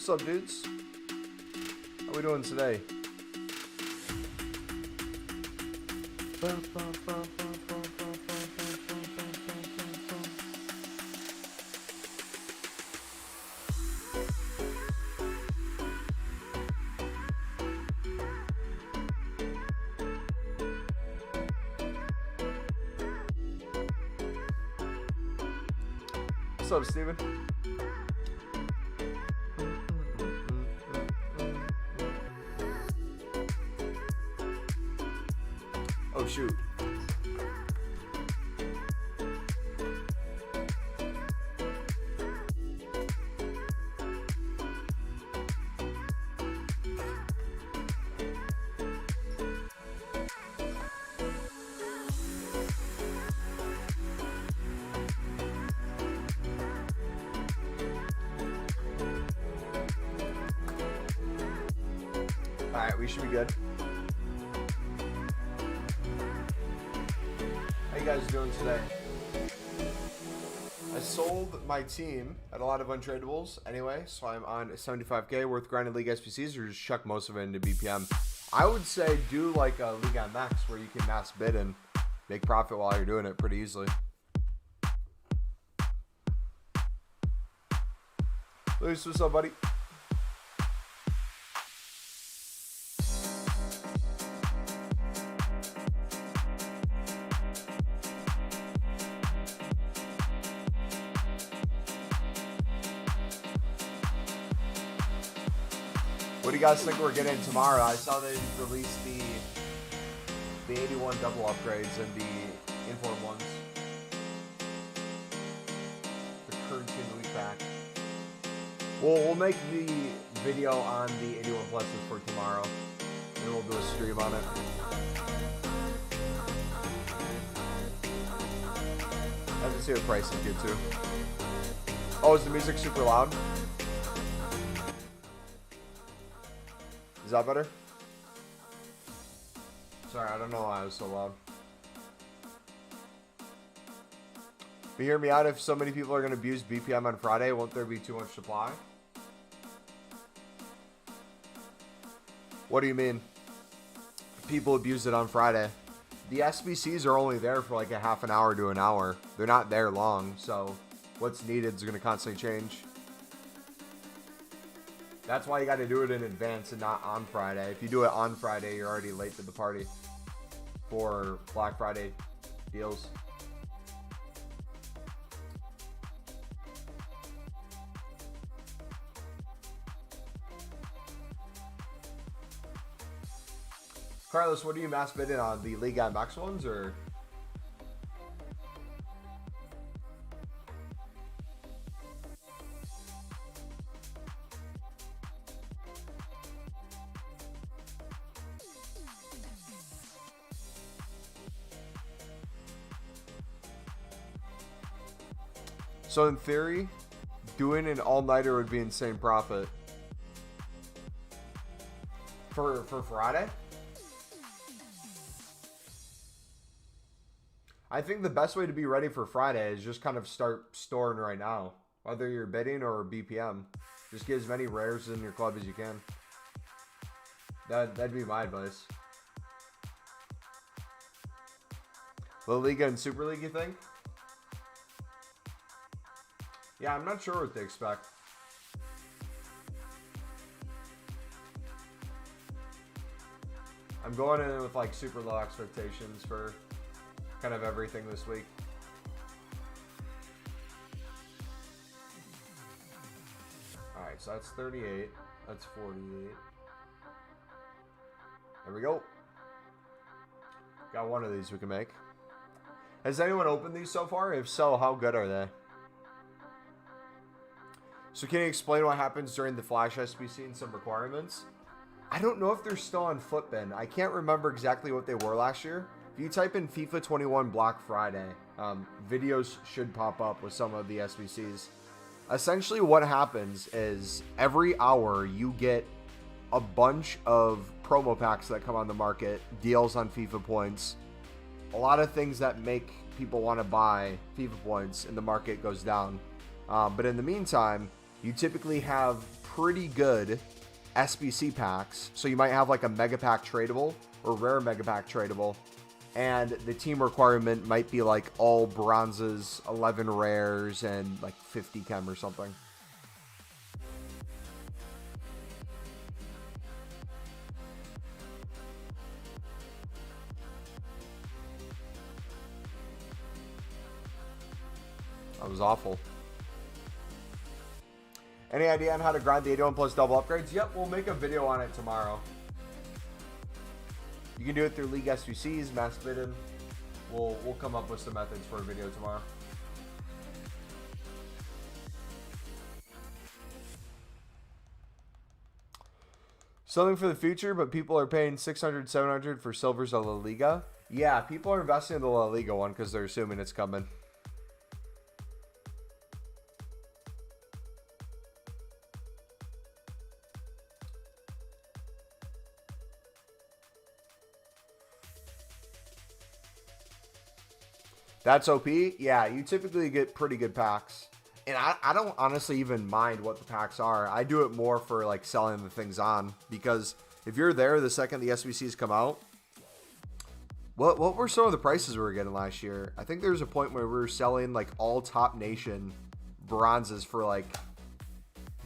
What's up, dudes? How we doing today? What's up, Steven? Oh, shoot. Alright, we should be good. How you guys doing today? I sold my team at a lot of untradables anyway, so I'm on 75k worth grinding League SBC'S, or just chuck most of it into BPM. I would say do like a League on Max where you can mass bid and make profit while you're doing it pretty easily. Luis, what's up, buddy? What do you guys think we're getting tomorrow? I saw they released the 81 double upgrades and the inform ones. The currency in the week back. We'll make the video on the 81 pluses for tomorrow, and we'll do a stream on it. I have to see what price is good too. Oh, is the music super loud? Is that better? Sorry, I don't know why I was so loud. But hear me out, if so many people are going to abuse BPM on Friday, won't there be too much supply? What do you mean? People abuse it on Friday. The SBCs are only there for like a half an hour to an hour. They're not there long, so what's needed is going to constantly change. That's why you got to do it in advance and not on Friday. If you do it on Friday, you're already late to the party for Black Friday deals. Carlos, what are you mass bidding on? The League on Max ones or? So in theory, doing an all-nighter would be insane profit. For Friday? I think the best way to be ready for Friday is just kind of start storing right now. Whether you're bidding or BPM. Just get as many rares in your club as you can. That'd be my advice. La Liga and Super League, you think? Yeah, I'm not sure what to expect. I'm going in with like super low expectations for kind of everything this week. Alright, so that's 38. That's 48. There we go. Got one of these we can make. Has anyone opened these so far? If so, how good are they? So can you explain what happens during the Flash SBC and some requirements? I don't know if they're still on Footbin. I can't remember exactly what they were last year. If you type in FIFA 21 Black Friday, videos should pop up with some of the SBCs. Essentially what happens is every hour you get a bunch of promo packs that come on the market, deals on FIFA points, a lot of things that make people want to buy FIFA points and the market goes down. But in the meantime, you typically have pretty good SBC packs. So you might have like a mega pack tradable or rare mega pack tradable. And the team requirement might be like all bronzes, 11 rares, and like 50 chem or something. That was awful. Any idea on how to grind the 81 plus double upgrades? Yep, we'll make a video on it tomorrow. You can do it through League SBC'S, mass bidding. We'll come up with some methods for a video tomorrow. Something for the future, but people are paying 600, 700 for silvers of La Liga. Yeah, people are investing in the La Liga one because they're assuming it's coming. That's OP. Yeah, you typically get pretty good packs. And I don't honestly even mind what the packs are. I do it more for like selling the things on. Because if you're there the second the SBCs come out, what were some of the prices we were getting last year? I think there was a point where we were selling like all top nation bronzes for like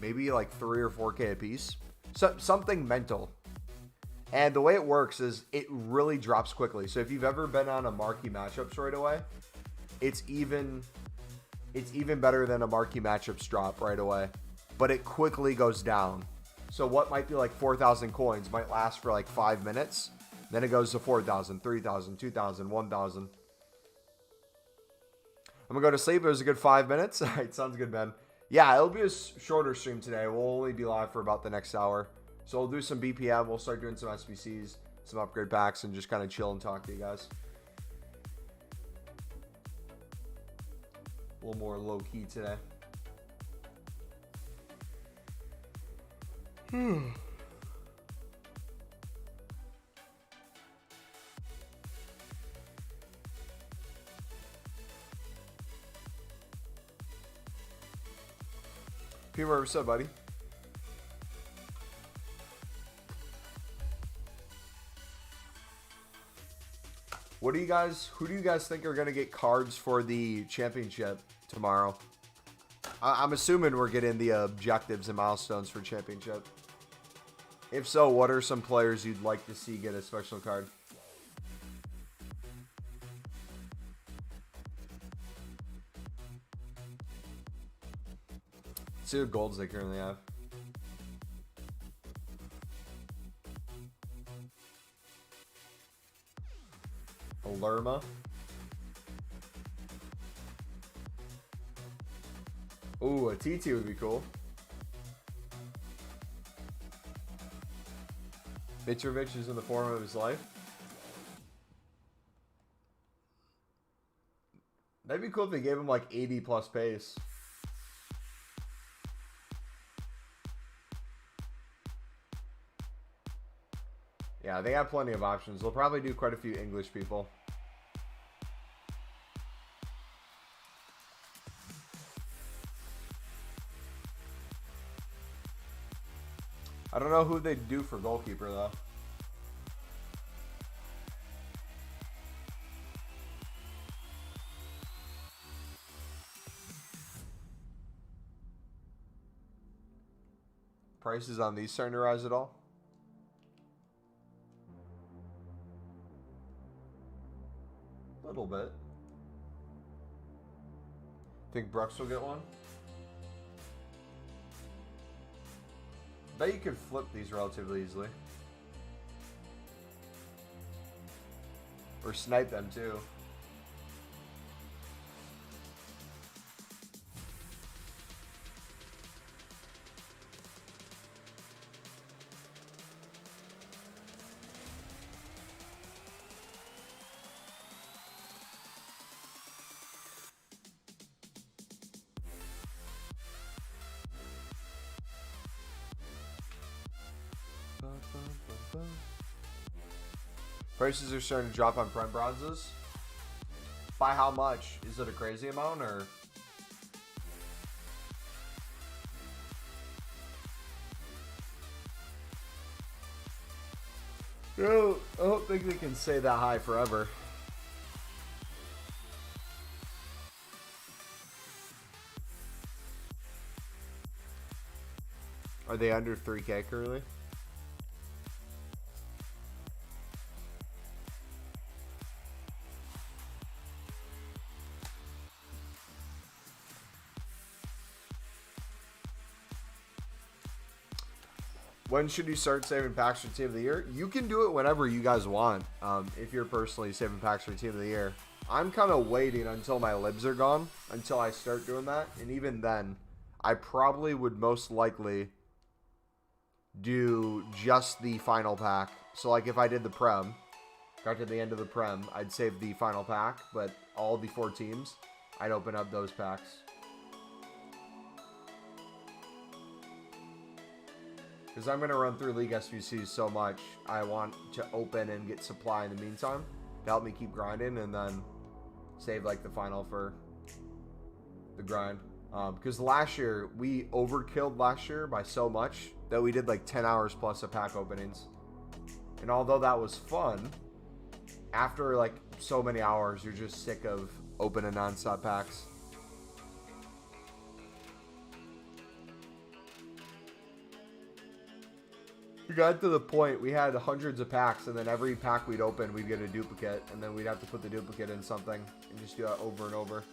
maybe like 3 or 4K a piece. So, something mental. And the way it works is it really drops quickly. So if you've ever been on a marquee matchups right away, it's even better than a marquee matchups drop right away. But it quickly goes down. So what might be like 4,000 coins might last for like 5 minutes. Then it goes to 4,000, 3,000, 2,000, 1,000. I'm going to go to sleep. It was a good 5 minutes. All right, sounds good, man. Yeah, it'll be a shorter stream today. We'll only be live for about the next hour. So we'll do some BPM. We'll start doing some SBCs, some upgrade packs, and just kind of chill and talk to you guys. A little more low-key today. Peter, what's up, buddy? Who do you guys think are going to get cards for the championship tomorrow? I'm assuming we're getting the objectives and milestones for championship. If so, what are some players you'd like to see get a special card? Let's see what golds they currently have. Lerma. Ooh, a TOTY would be cool. Mitrovic is in the form of his life. That'd be cool if they gave him like 80 plus pace. Yeah, they have plenty of options. They'll probably do quite a few English people. I don't know who they'd do for goalkeeper, though. Prices on these starting to rise at all? A little bit. Think Brooks will get one? Bet you could flip these relatively easily. Or snipe them too. Prices are starting to drop on prime bronzes. By how much? Is it a crazy amount or? No, I don't think they can stay that high forever. Are they under 3K currently? When should you start saving packs for Team of the Year? You can do it whenever you guys want. If you're personally saving packs for Team of the Year. I'm kind of waiting until my libs are gone until I start doing that. And even then, I probably would most likely do just the final pack. So like if I did the Prem, got to the end of the Prem, I'd save the final pack. But all the 4 teams, I'd open up those packs. Because I'm going to run through League SBCs so much, I want to open and get supply in the meantime to help me keep grinding and then save like the final for the grind. Because last year, we overkilled last year by so much that we did like 10 hours plus of pack openings. And although that was fun, after like so many hours, you're just sick of opening non-stop packs. We got to the point we had hundreds of packs, and then every pack we'd open, we'd get a duplicate, and then we'd have to put the duplicate in something and just do that over and over.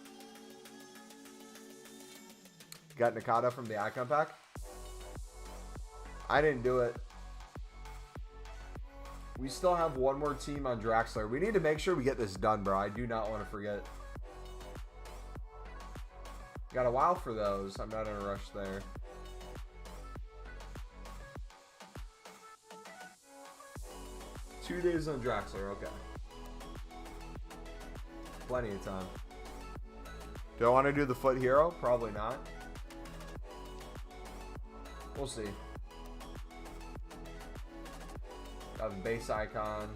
Got Nakata from the Icon pack? I didn't do it. We still have one more team on Draxler. We need to make sure we get this done, bro. I do not want to forget. Got a while for those. I'm not in a rush there. Two days on Draxler, okay. Plenty of time. Do I want to do the foot hero? Probably not. We'll see. Got the base icon.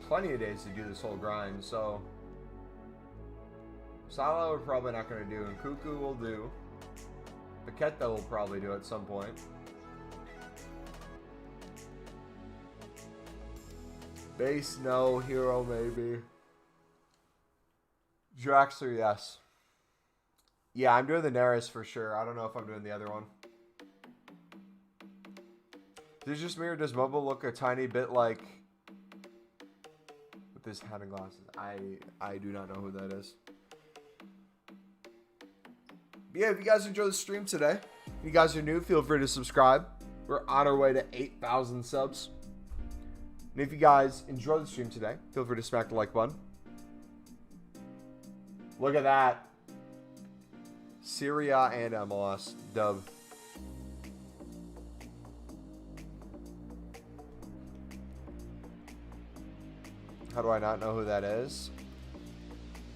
Plenty of days to do this whole grind, so Salah we're probably not going to do, and Cuckoo will do. Paqueta will probably do at some point. Base, no. Hero, maybe. Draxler, yes. Yeah, I'm doing the Neris for sure. I don't know if I'm doing the other one. Is it just me or does Mumbo look a tiny bit like with his hat and glasses? I do not know who that is. But yeah, if you guys enjoyed the stream today, if you guys are new, feel free to subscribe. We're on our way to 8,000 subs. And if you guys enjoyed the stream today, feel free to smack the like button. Look at that. Syria and MLS. Dub. How do I not know who that is?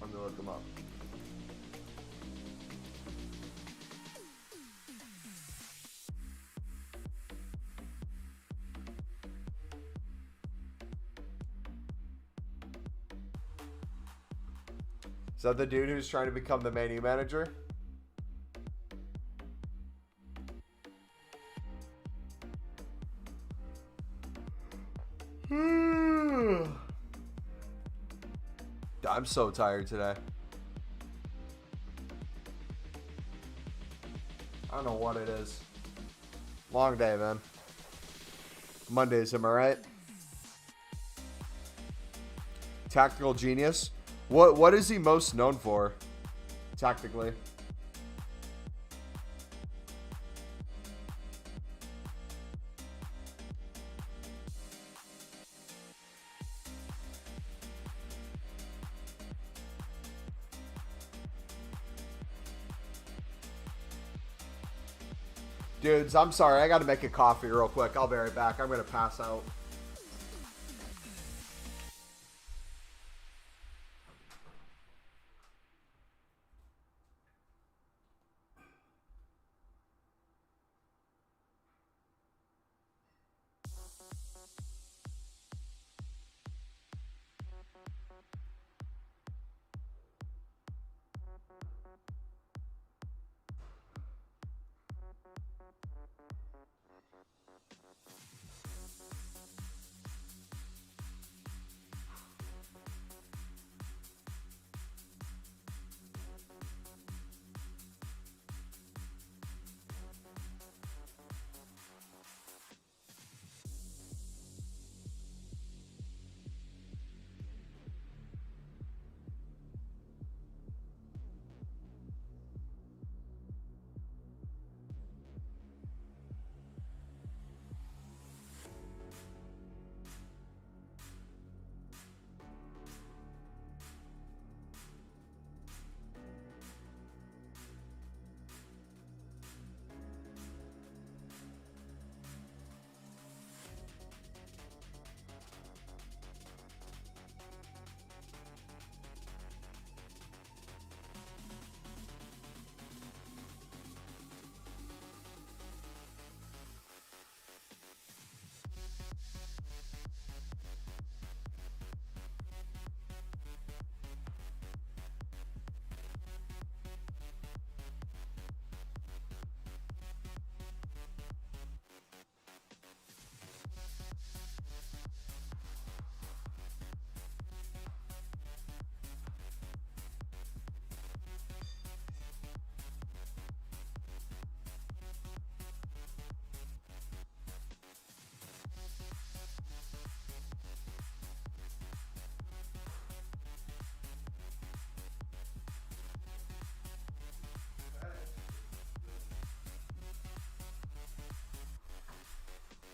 I'm going to look them up. Is that the dude who's trying to become the menu manager? I'm so tired today. I don't know what it is. Long day, man. Mondays, am I right? Tactical genius. What is he most known for? Tactically. Dudes, I'm sorry. I got to make a coffee real quick. I'll be right back. I'm going to pass out.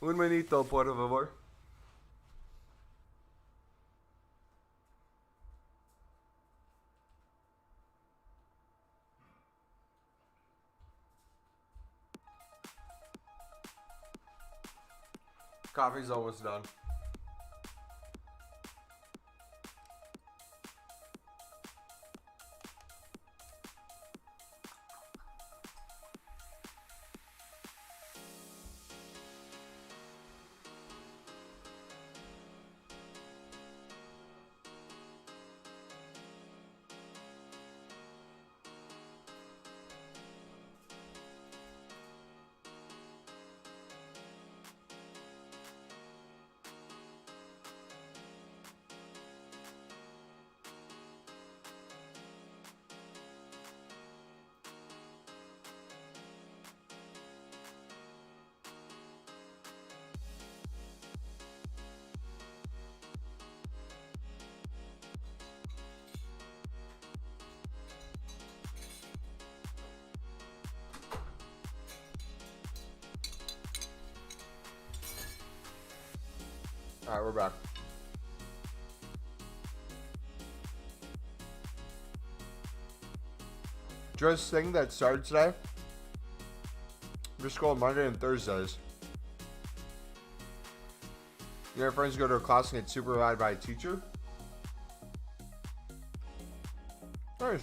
Un minuto, por favor. Coffee's almost done. All right, we're back. Just thing that started today. Just going Monday and Thursdays. Your friends go to a class and get supervised by a teacher. Nice.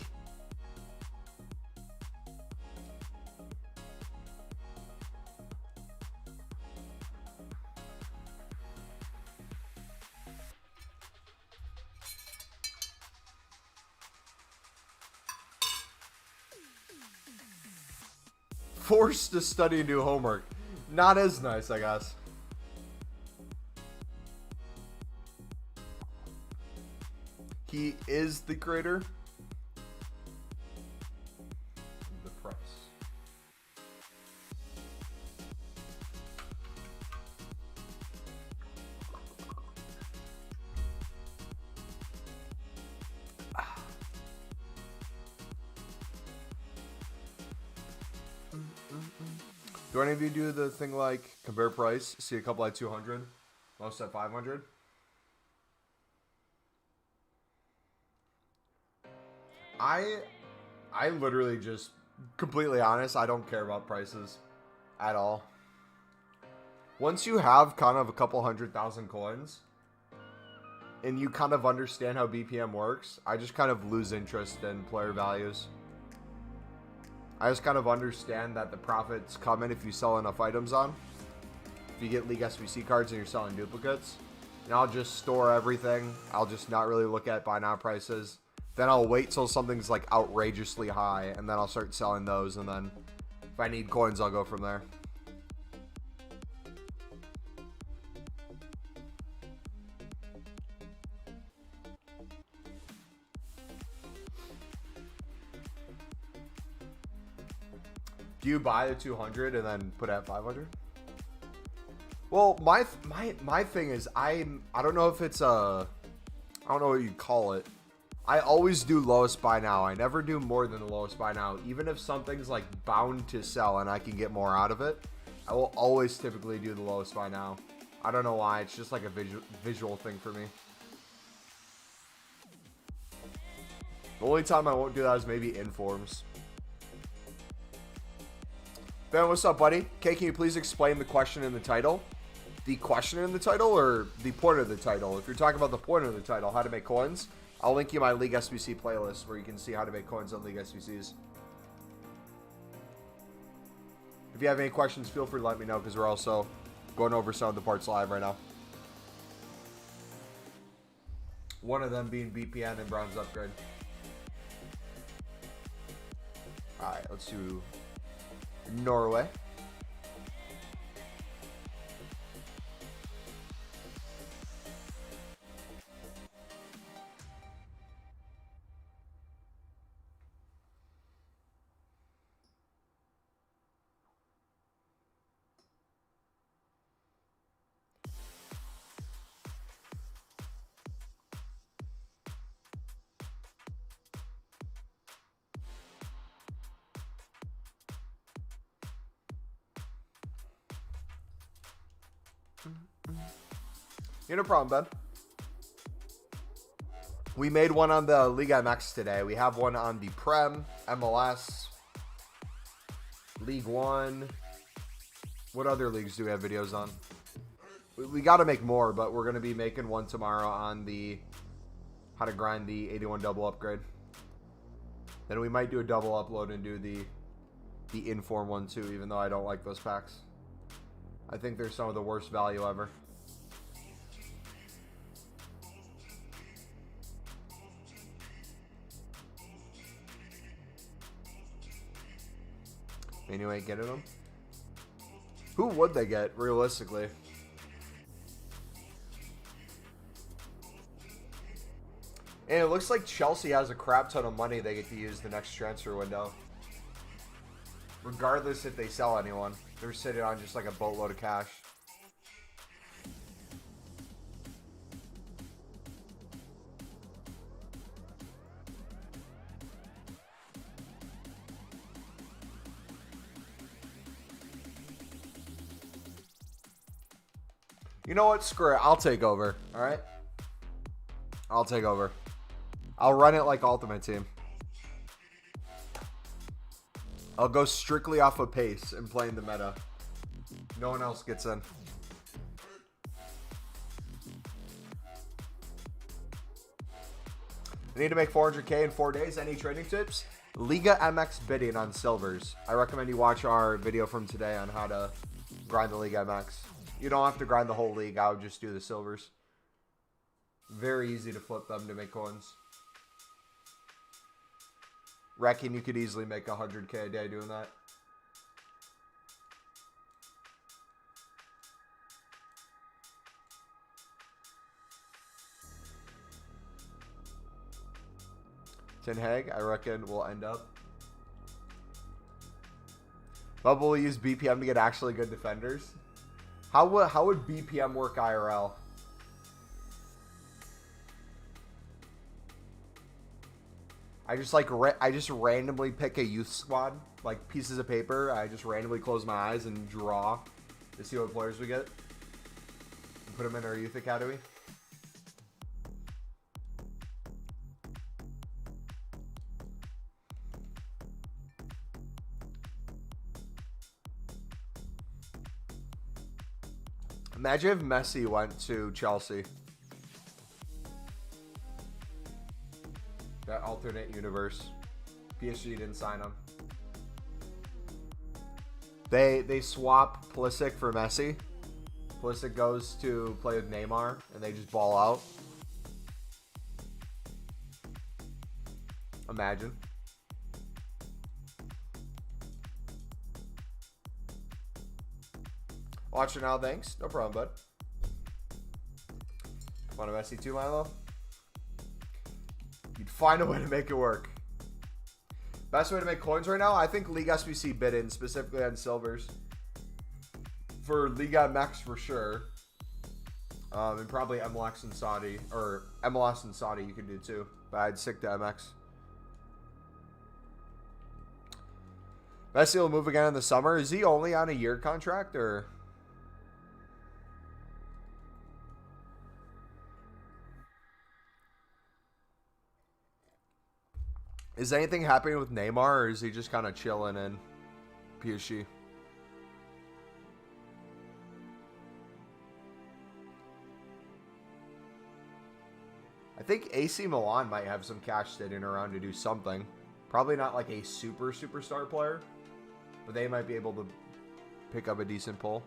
Forced to study new homework. Not as nice, I guess. He is the creator. The price. Do any of you do the thing like compare price, see a couple at 200, most at 500? I literally just, completely honest, I don't care about prices at all. Once you have kind of a couple 100,000 coins and you kind of understand how BPM works, I just kind of lose interest in player values. I just kind of understand that the profits come in if you sell enough items on. If you get League SBC cards and you're selling duplicates. And I'll just store everything. I'll just not really look at buy now prices. Then I'll wait till something's like outrageously high. And then I'll start selling those. And then if I need coins, I'll go from there. Do you buy the 200 and then put at 500? Well, my thing is I don't know if it's I don't know what you call it. I always do lowest buy now. I never do more than the lowest buy now. Even if something's like bound to sell and I can get more out of it, I will always typically do the lowest buy now. I don't know why. It's just like a visual thing for me. The only time I won't do that is maybe informs. Ben, what's up, buddy? Okay, can you please explain the question in the title? The question in the title or the point of the title? If you're talking about the point of the title, how to make coins, I'll link you my League SBC playlist where you can see how to make coins on League SBCs. If you have any questions, feel free to let me know because we're also going over some of the parts live right now. One of them being BPN and bronze upgrade. Alright, let's do Norway. Yeah, no problem, Ben. We made one on the Liga MX today. We have one on the Prem, MLS, League One. What other leagues do we have videos on? We got to make more, but we're going to be making one tomorrow on the how to grind the 81 double upgrade. Then we might do a double upload and do the Inform one too, even though I don't like those packs. I think they're some of the worst value ever. Anyway, getting them. Who would they get, realistically? And it looks like Chelsea has a crap ton of money they get to use the next transfer window. Regardless if they sell anyone. They're sitting on just like a boatload of cash. You know what? Screw it. I'll take over. All right? I'll take over. I'll run it like Ultimate Team. I'll go strictly off of pace and playing the meta. No one else gets in. I need to make 400K in 4 days. Any trading tips? Liga MX bidding on silvers. I recommend you watch our video from today on how to grind the Liga MX. You don't have to grind the whole league. I would just do the silvers. Very easy to flip them to make coins. Reckon you could easily make 100K a day doing that. Ten Hag, I reckon, will end up. Bubble will use BPM to get actually good defenders. How would BPM work IRL? I just randomly pick a youth squad, like pieces of paper. I just randomly close my eyes and draw to see what players we get. And put them in our youth academy. Imagine if Messi went to Chelsea. That alternate universe. PSG didn't sign him. They swap Pulisic for Messi. Pulisic goes to play with Neymar, and they just ball out. Imagine. Watching now, thanks. No problem, bud. Want a Messi too, Milo? You'd find a way to make it work. Best way to make coins right now? I think League SBC bid in, specifically on silvers. For Liga MX for sure. And probably MLS and Saudi. Or MLS and Saudi you could do too. But I'd stick to MX. Messi will move again in the summer. Is he only on a year contract or... Is anything happening with Neymar, or is he just kind of chilling in PSG? I think AC Milan might have some cash sitting around to do something. Probably not like a superstar player, but they might be able to pick up a decent pull.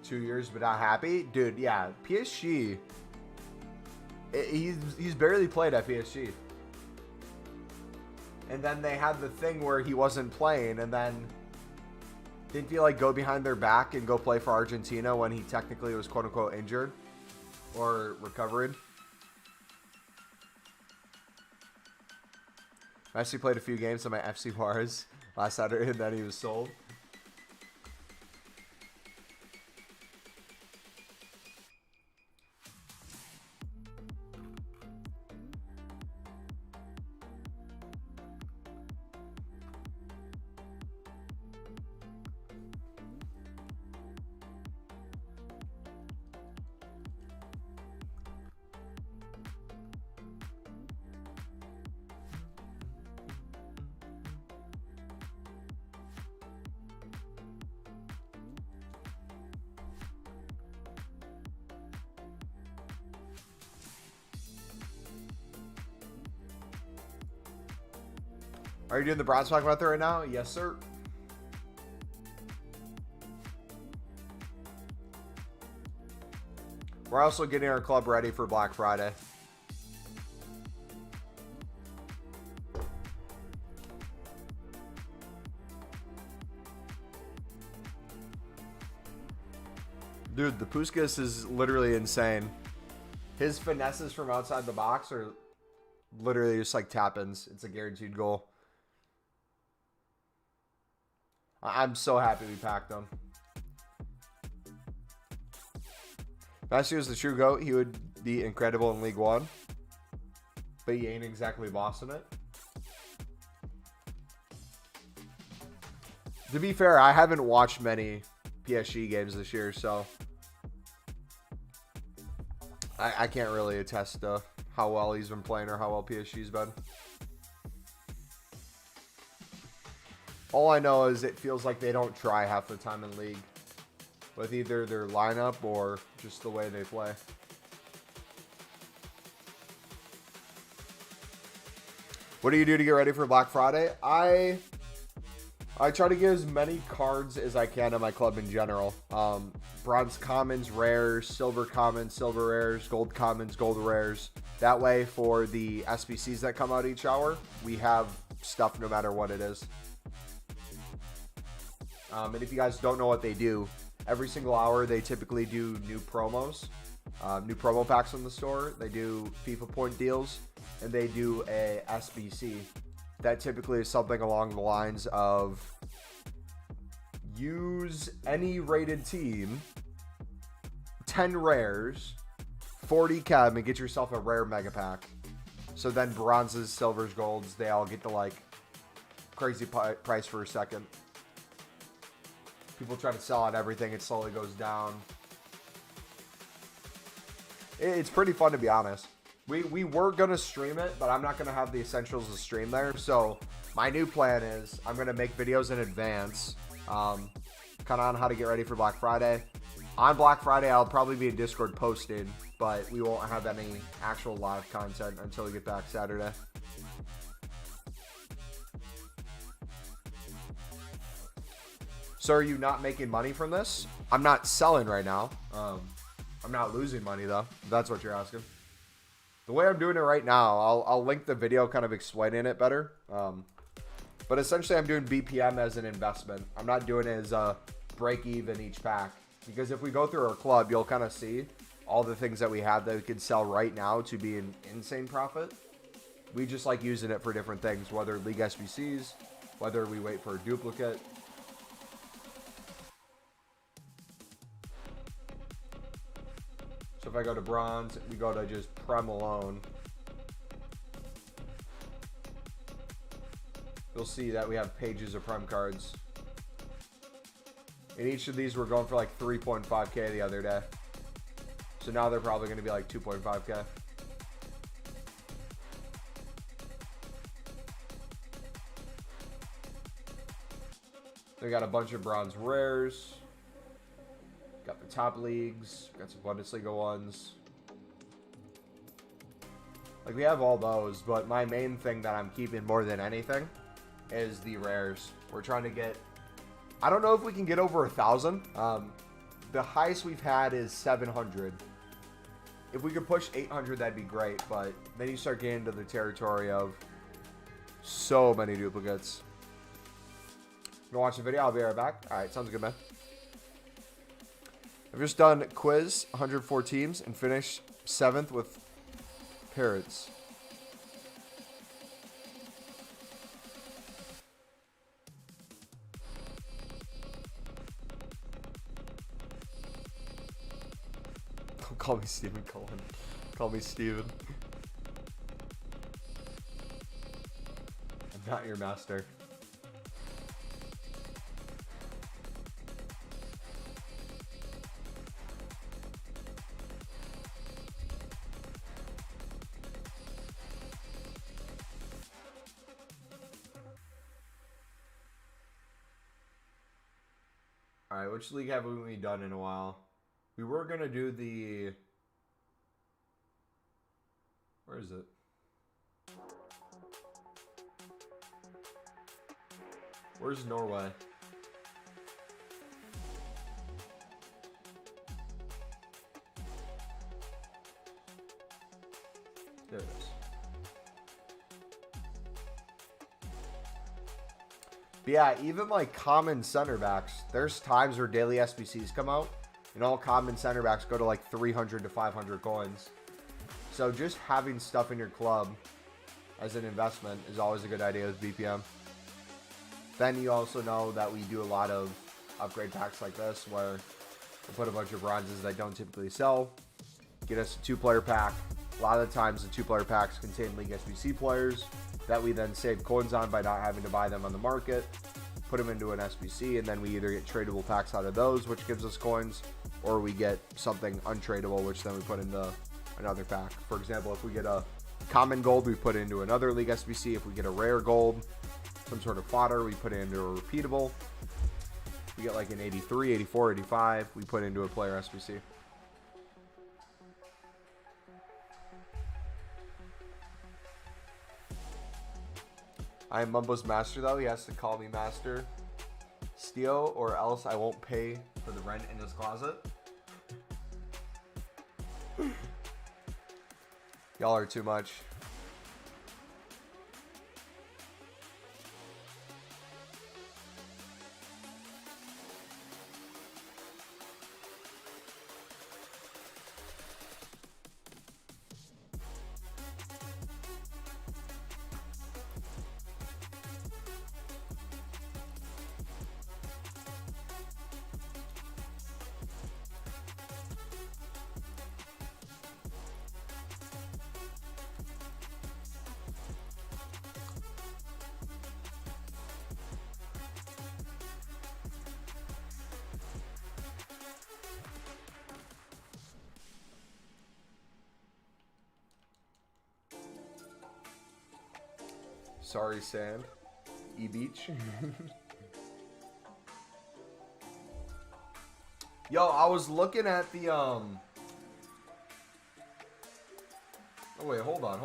$2 years but not happy, dude. Yeah, PSG. He's barely played at PSG, and then they had the thing where he wasn't playing, and then didn't he like go behind their back and go play for Argentina when he technically was quote unquote injured or recovering? Messi played a few games on my FC Juarez last Saturday, and then he was sold. Are you doing the bronze pack method right now? Yes, sir. We're also getting our club ready for Black Friday. Dude, the Puskas is literally insane. His finesses from outside the box are literally just like tap-ins. It's a guaranteed goal. I'm so happy we packed them. If Messi was the true GOAT, he would be incredible in League One. But he ain't exactly bossing it. To be fair, I haven't watched many PSG games this year, so I can't really attest to how well he's been playing or how well PSG's been. All I know is it feels like they don't try half the time in league with either their lineup or just the way they play. What do you do to get ready for Black Friday? I try to get as many cards as I can in my club in general. Bronze commons, rares, silver commons, silver rares, gold commons, gold rares. That way for the SBC'S that come out each hour, we have stuff no matter what it is. And if you guys don't know what they do, every single hour they typically do new promos, new promo packs in the store. They do FIFA point deals, and they do a SBC. That typically is something along the lines of use any rated team, 10 rares, 40 chem, and get yourself a rare mega pack. So then bronzes, silvers, golds, they all get the like crazy price for a second. People try to sell out everything, it slowly goes down. It's pretty fun, to be honest. We were going to stream it, but I'm not going to have the essentials to stream there. So my new plan is I'm going to make videos in advance, kind of on how to get ready for Black Friday. On Black Friday, I'll probably be in Discord posting, but we won't have any actual live content until we get back Saturday. So are you not making money from this? I'm not selling right now. I'm not losing money, though, if that's what you're asking. The way I'm doing it right now, I'll link the video kind of explaining it better. But essentially, I'm doing BPM as an investment. I'm not doing it as a break even each pack. Because if we go through our club, you'll kind of see all the things that we have that we can sell right now to be an insane profit. We just like using it for different things, whether League SBCs, whether we wait for a duplicate. So if I go to bronze, we go to just Prem alone. You'll see that we have pages of Prem cards. In each of these, we're going for like 3.5K the other day. So now they're probably going to be like 2.5K. We got a bunch of bronze rares. Got the top leagues. Got some Bundesliga ones. Like, we have all those, but my main thing that I'm keeping more than anything is the rares. We're trying to get... I don't know if we can get over 1,000. The highest we've had is 700. If we could push 800, that'd be great, but then you start getting into the territory of so many duplicates. You wanna watch the video? I'll be right back. Alright, sounds good, man. I've just done quiz, 104 teams, and finished 7th with Parrots. Don't call me Stephen Cullen. Call me Steven. I'm not your master. Alright, which league haven't we done in a while? We were going to do the... Where is it? Where's Norway? There it is. But yeah, even like common center backs, there's times where daily SBCs come out and all common center backs go to like 300 to 500 coins. So just having stuff in your club as an investment is always a good idea with BPM. Then you also know that we do a lot of upgrade packs like this where we'll put a bunch of bronzes that don't typically sell, get us a 2-player pack. A lot of the times the 2-player packs contain League SBC players that we then save coins on by not having to buy them on the market, put them into an SBC, and then we either get tradable packs out of those, which gives us coins, or we get something untradeable, which then we put into another pack. For example, if we get a common gold, we put it into another League SBC. If we get a rare gold, some sort of fodder, we put it into a repeatable. We get like an 83, 84, 85, we put into a player SBC. I am Mumbo's master, though. He has to call me master. Steel, or else I won't pay for the rent in his closet. Y'all are too much. Sorry, sand. E-Beach. Yo, I was looking at the, Oh, wait, hold on.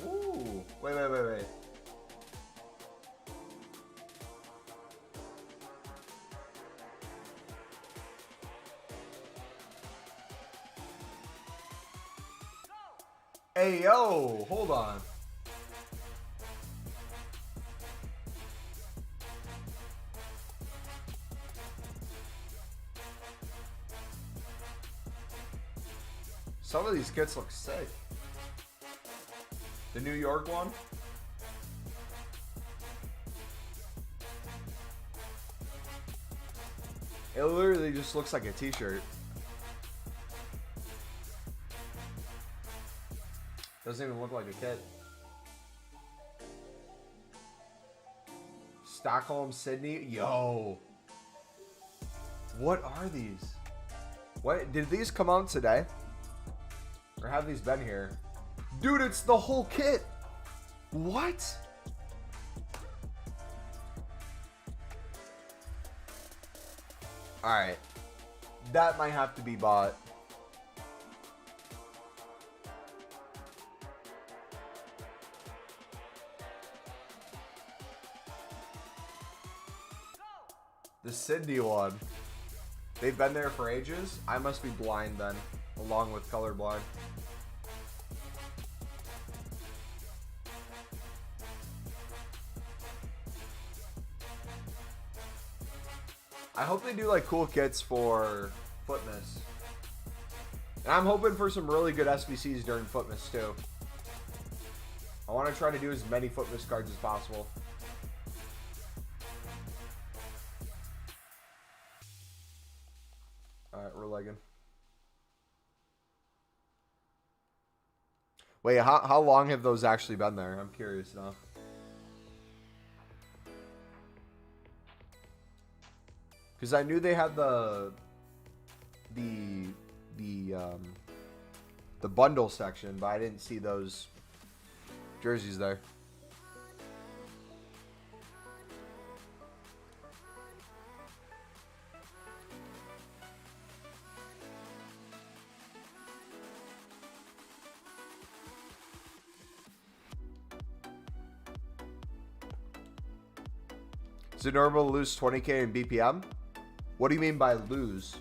Ooh. Wait. Hey, yo, hold on. Some of these kits look sick. The New York one. It literally just looks like a t-shirt. Doesn't even look like a kit. Stockholm, Sydney. Yo. What are these? What did these come out today? Or have these been here? Dude, it's the whole kit. What? Alright. That might have to be bought. The Sydney one. They've been there for ages. I must be blind then, along with colorblind. I hope they do like cool kits for Footmas. And I'm hoping for some really good SBCs during Footmas too. I want to try to do as many Footmas cards as possible. Alright, we're legging. Wait, how long have those actually been there? I'm curious now. Because I knew they had the bundle section, but I didn't see those jerseys there. Is it normal to lose 20k in BPM? What do you mean by lose?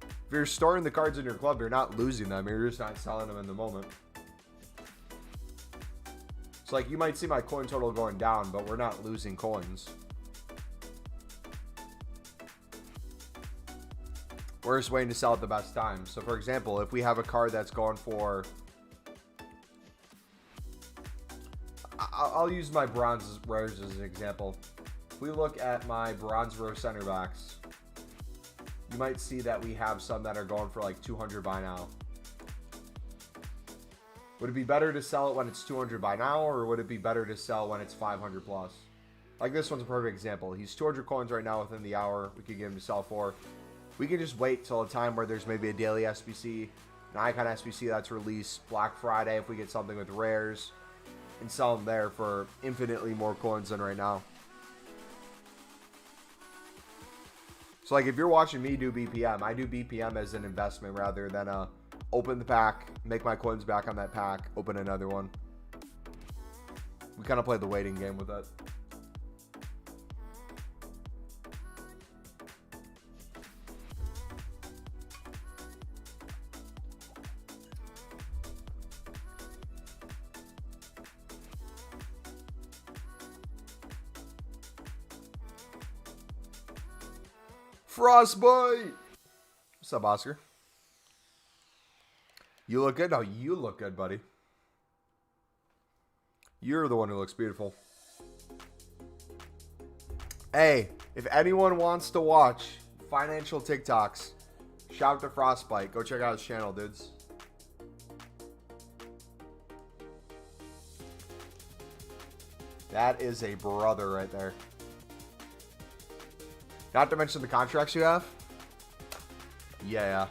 If you're storing the cards in your club, you're not losing them. You're just not selling them in the moment. It's like you might see my coin total going down, but we're not losing coins. We're just waiting to sell at the best time. So for example, if we have a card that's going for... I'll use my bronze rares as an example. If we look at my bronze row center backs, you might see that we have some that are going for like 200 by now. Would it be better to sell it when it's 200 by now, or would it be better to sell when it's 500 plus? Like this one's a perfect example. He's 200 coins right now within the hour. We could get him to sell for. We can just wait till a time where there's maybe a daily SBC, an icon SBC that's released Black Friday if we get something with rares, and sell them there for infinitely more coins than right now. So like if you're watching me do BPM, I do BPM as an investment rather than open the pack, make my coins back on that pack, open another one. We kind of play the waiting game with it. Frostbite! What's up, Oscar? You look good? No, you look good, buddy. You're the one who looks beautiful. Hey, if anyone wants to watch financial TikToks, shout out to Frostbite. Go check out his channel, dudes. That is a brother right there. Not to mention the contracts you have. Yeah.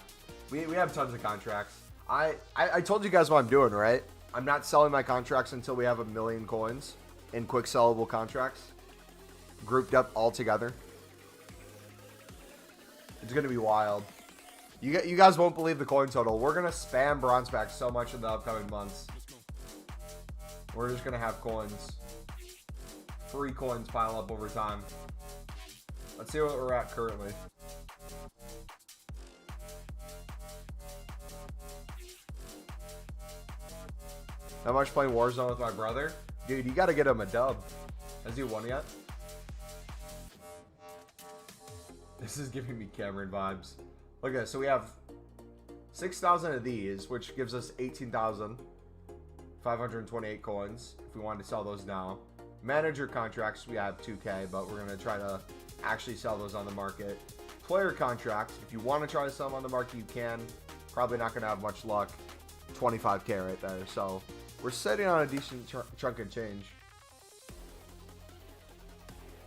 We have tons of contracts. I told you guys what I'm doing, right? I'm not selling my contracts until we have 1 million coins in quick sellable contracts. Grouped up all together. It's going to be wild. You guys won't believe the coin total. We're going to spam bronze packs so much in the upcoming months. We're just going to have coins. Free coins pile up over time. Let's see what we're at currently. Not much playing Warzone with my brother. Dude, you got to get him a dub. Has he won yet? This is giving me Cameron vibes. Okay, so we have 6,000 of these, which gives us 18,528 coins if we wanted to sell those now. Manager contracts, we have 2K, but we're going to try to actually sell those on the market. Player contracts, if you want to try to sell them on the market, you can. Probably not going to have much luck. 25K right there. So we're sitting on a decent chunk of change.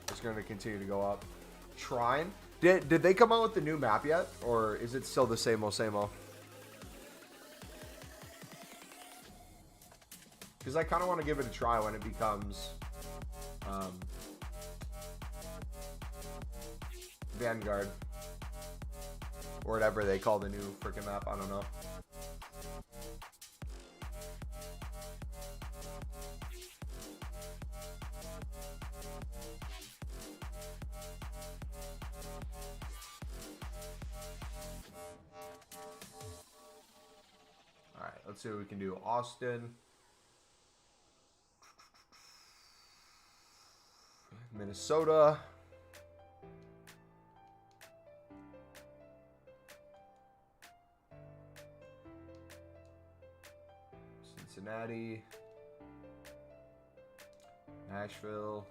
It's going to continue to go up. Shrine. Did they come out with the new map yet? Or is it still the same old, same old? Because I kind of want to give it a try when it becomes... Vanguard. Or whatever they call the new freaking map. I don't know. Alright, let's see what we can do. Austin. Minnesota. Cincinnati. Nashville.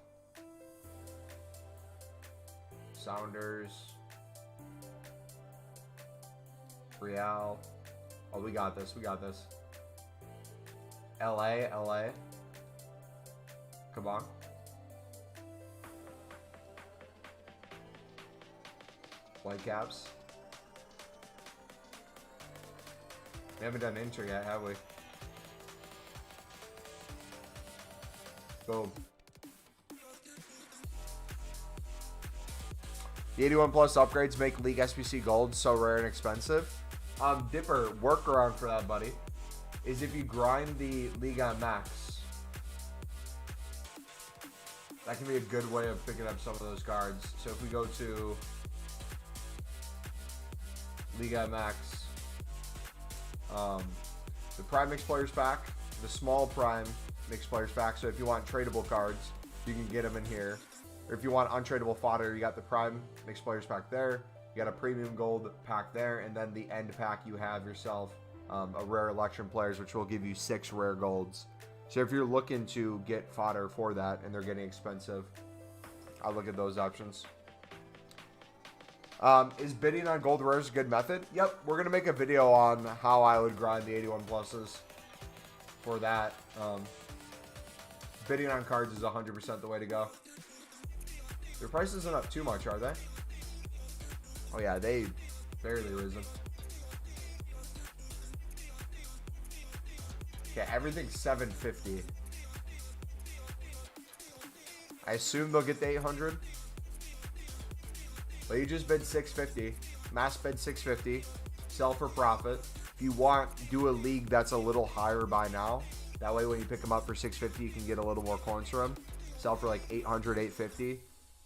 Sounders. Real. Oh, we got this. We got this. LA. Come on. Whitecaps. We haven't done intro yet, have we? Boom. The 81 plus upgrades make League SBC Gold so rare and expensive. Dipper, workaround for that, buddy, is if you grind the League on Max. That can be a good way of picking up some of those cards. So if we go to Liga MX, the Prime Mixed Players Pack, the small Prime Mixed Players Pack. So if you want tradable cards, you can get them in here. Or if you want untradeable fodder, you got the Prime Mixed Players Pack there. You got a Premium Gold pack there. And then the end pack, you have yourself a Rare Election Players, which will give you 6 rare golds. So if you're looking to get fodder for that and they're getting expensive, I'll look at those options. Is bidding on gold rares a good method? Yep, we're going to make a video on how I would grind the 81 pluses for that. Bidding on cards is 100% the way to go. Their price isn't up too much, are they? Oh yeah, they barely risen. Okay, everything's 750. I assume they'll get the 800. But you just bid 650. Mass bid 650. Sell for profit. If you want, do a league that's a little higher by now. That way when you pick them up for 650, you can get a little more coins from them. Sell for like 800, 850.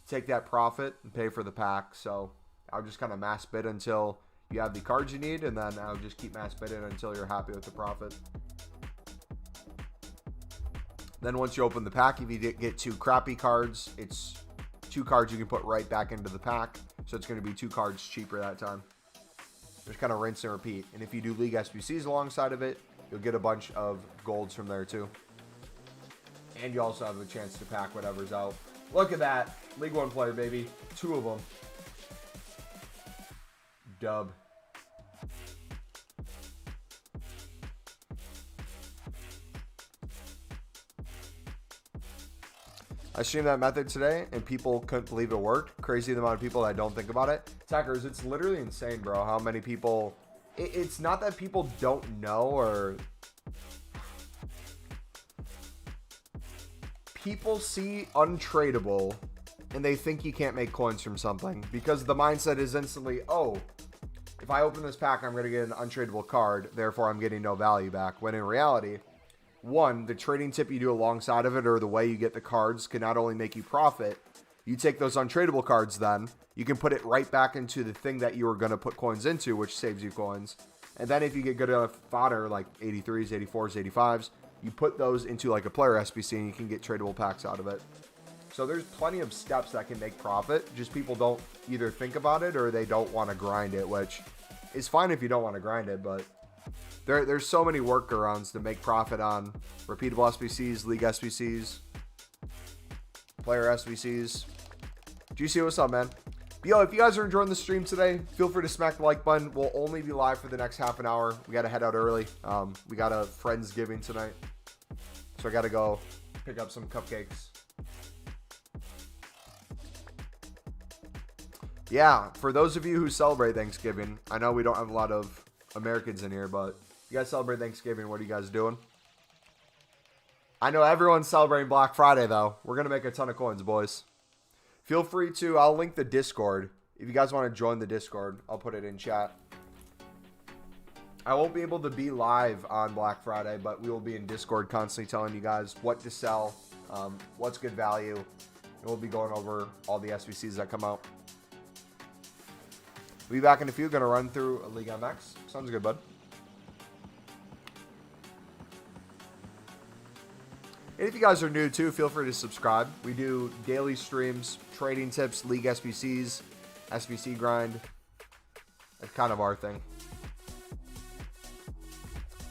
Take that profit and pay for the pack. So I'll just kind of mass bid until you have the cards you need, and then I'll just keep mass bidding until you're happy with the profit. Then once you open the pack, if you get 2 crappy cards, it's 2 cards you can put right back into the pack. So it's going to be 2 cards cheaper that time. Just kind of rinse and repeat. And if you do League SBCs alongside of it, you'll get a bunch of golds from there too. And you also have a chance to pack whatever's out. Look at that. League 1 player, baby. 2 of them. Dub. I streamed that method today, and people couldn't believe it worked. Crazy the amount of people that don't think about it. Techers, it's literally insane, bro, how many people... It's not that people don't know, or... People see untradeable, and they think you can't make coins from something. Because the mindset is instantly, oh, if I open this pack, I'm going to get an untradeable card, therefore I'm getting no value back. When in reality... 1, the trading tip you do alongside of it, or the way you get the cards, can not only make you profit, you take those untradeable cards then, you can put it right back into the thing that you were going to put coins into, which saves you coins. And then if you get good enough fodder, like 83s, 84s, 85s, you put those into like a player SBC and you can get tradable packs out of it. So there's plenty of steps that can make profit, just people don't either think about it or they don't want to grind it, which is fine if you don't want to grind it, but... There's so many workarounds to make profit on repeatable SBCs, League SBCs, player SBCs. GC, what's up, man? Yo, if you guys are enjoying the stream today, feel free to smack the like button. We'll only be live for the next half an hour. We got to head out early. We got a Friendsgiving tonight. So I got to go pick up some cupcakes. Yeah, for those of you who celebrate Thanksgiving, I know we don't have a lot of Americans in here, but you guys celebrate Thanksgiving. What are you guys doing? I know everyone's celebrating Black Friday, though. We're going to make a ton of coins, boys. Feel free to, I'll link the Discord. If you guys want to join the Discord, I'll put it in chat. I won't be able to be live on Black Friday, but we will be in Discord constantly telling you guys what to sell, what's good value, and we'll be going over all the SBCs that come out. We'll be back in a few. Going to run through a League MX. Sounds good, bud. And if you guys are new too, feel free to subscribe. We do daily streams, trading tips, League SBCs, SBC grind. That's kind of our thing.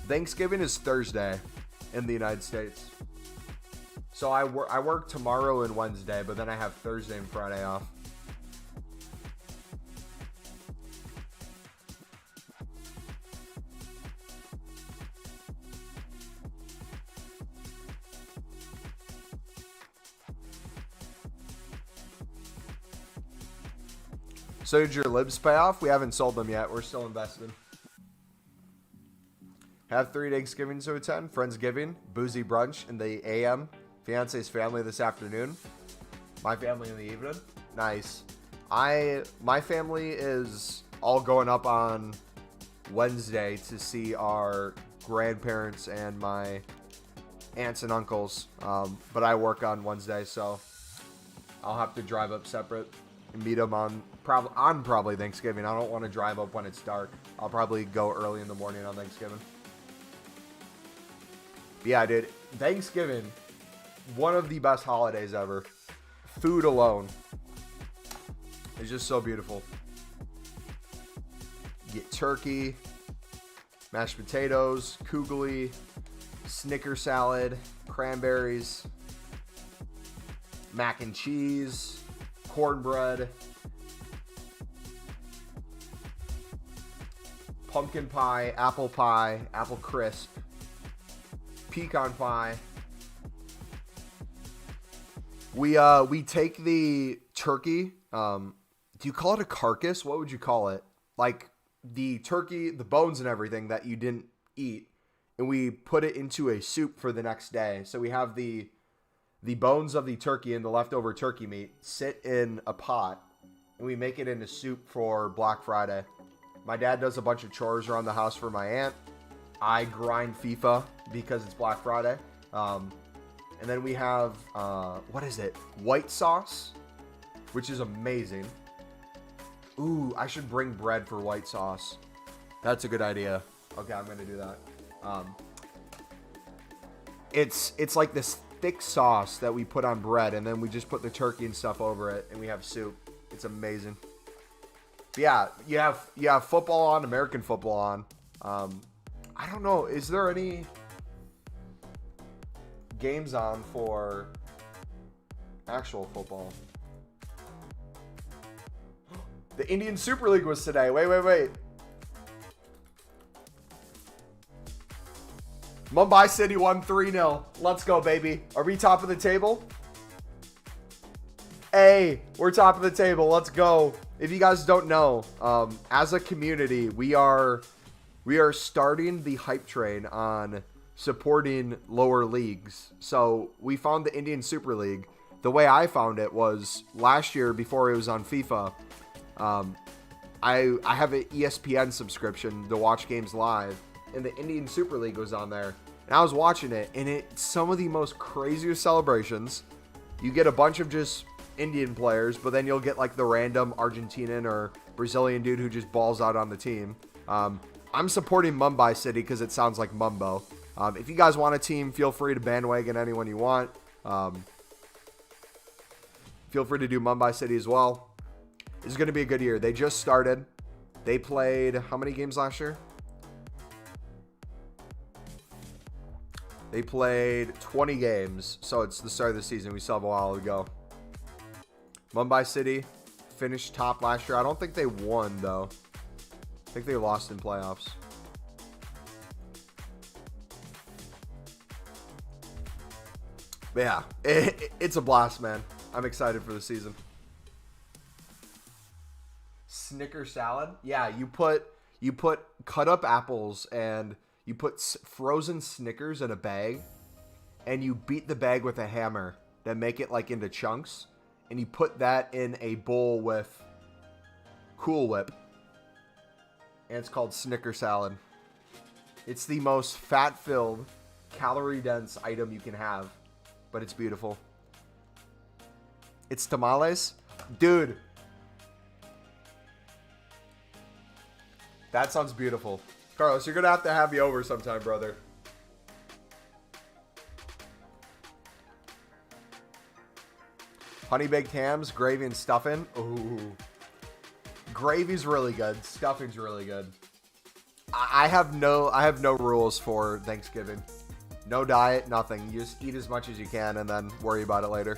Thanksgiving is Thursday in the United States. So I work tomorrow and Wednesday, but then I have Thursday and Friday off. So did your libs pay off? We haven't sold them yet. We're still invested. Have 3 Thanksgivings to attend. Friendsgiving, boozy brunch in the AM. Fiance's family this afternoon. My family in the evening. Nice. My family is all going up on Wednesday to see our grandparents and my aunts and uncles. But I work on Wednesday, so I'll have to drive up separate and meet them on probably Thanksgiving. I don't want to drive up when it's dark. I'll probably go early in the morning on Thanksgiving. But yeah, dude, Thanksgiving, one of the best holidays ever. Food alone is just so beautiful. You get turkey, mashed potatoes, kugely, Snicker salad, cranberries, mac and cheese, cornbread, pumpkin pie, apple crisp, pecan pie. We take the turkey. Do you call it a carcass? What would you call it? Like the turkey, the bones and everything that you didn't eat, and we put it into a soup for the next day. So we have the bones of the turkey and the leftover turkey meat sit in a pot, and we make it into soup for Black Friday. My dad does a bunch of chores around the house for my aunt. I grind FIFA because it's Black Friday. And then we have, what is it? White sauce, which is amazing. Ooh, I should bring bread for white sauce. That's a good idea. Okay, I'm going to do that. It's like this thick sauce that we put on bread, and then we just put the turkey and stuff over it, and we have soup. It's amazing. But yeah, you have football on, American football on. I don't know. Is there any games on for actual football? The Indian Super League was today. Wait. Mumbai City won 3-0. Let's go, baby. Are we top of the table? Hey, we're top of the table. Let's go. If you guys don't know, as a community, we are starting the hype train on supporting lower leagues. So we found the Indian Super League. The way I found it was last year before it was on FIFA. I have an ESPN subscription to watch games live, and the Indian Super League was on there. And I was watching it, and it's some of the most craziest celebrations. You get a bunch of just Indian players, but then you'll get like the random Argentinian or Brazilian dude who just balls out on the team. I'm supporting Mumbai City because it sounds like Mumbo. If you guys want a team, feel free to bandwagon anyone you want. Feel free to do Mumbai City as well. This is going to be a good year. They just started. They played how many games last year? They played 20 games, so it's the start of the season. We still have a while to go. Mumbai City finished top last year. I don't think they won, though. I think they lost in playoffs. But yeah, it's a blast, man. I'm excited for the season. Snicker salad? Yeah, you put cut up apples and you put frozen Snickers in a bag, and you beat the bag with a hammer to make it like into chunks, and you put that in a bowl with Cool Whip, and it's called Snicker salad. It's the most fat-filled, calorie-dense item you can have, but it's beautiful. It's tamales? Dude. That sounds beautiful. Carlos, you're going to have me over sometime, brother. Honey baked hams, gravy, and stuffing. Ooh. Gravy's really good. Stuffing's really good. I have no rules for Thanksgiving. No diet, nothing. You just eat as much as you can and then worry about it later.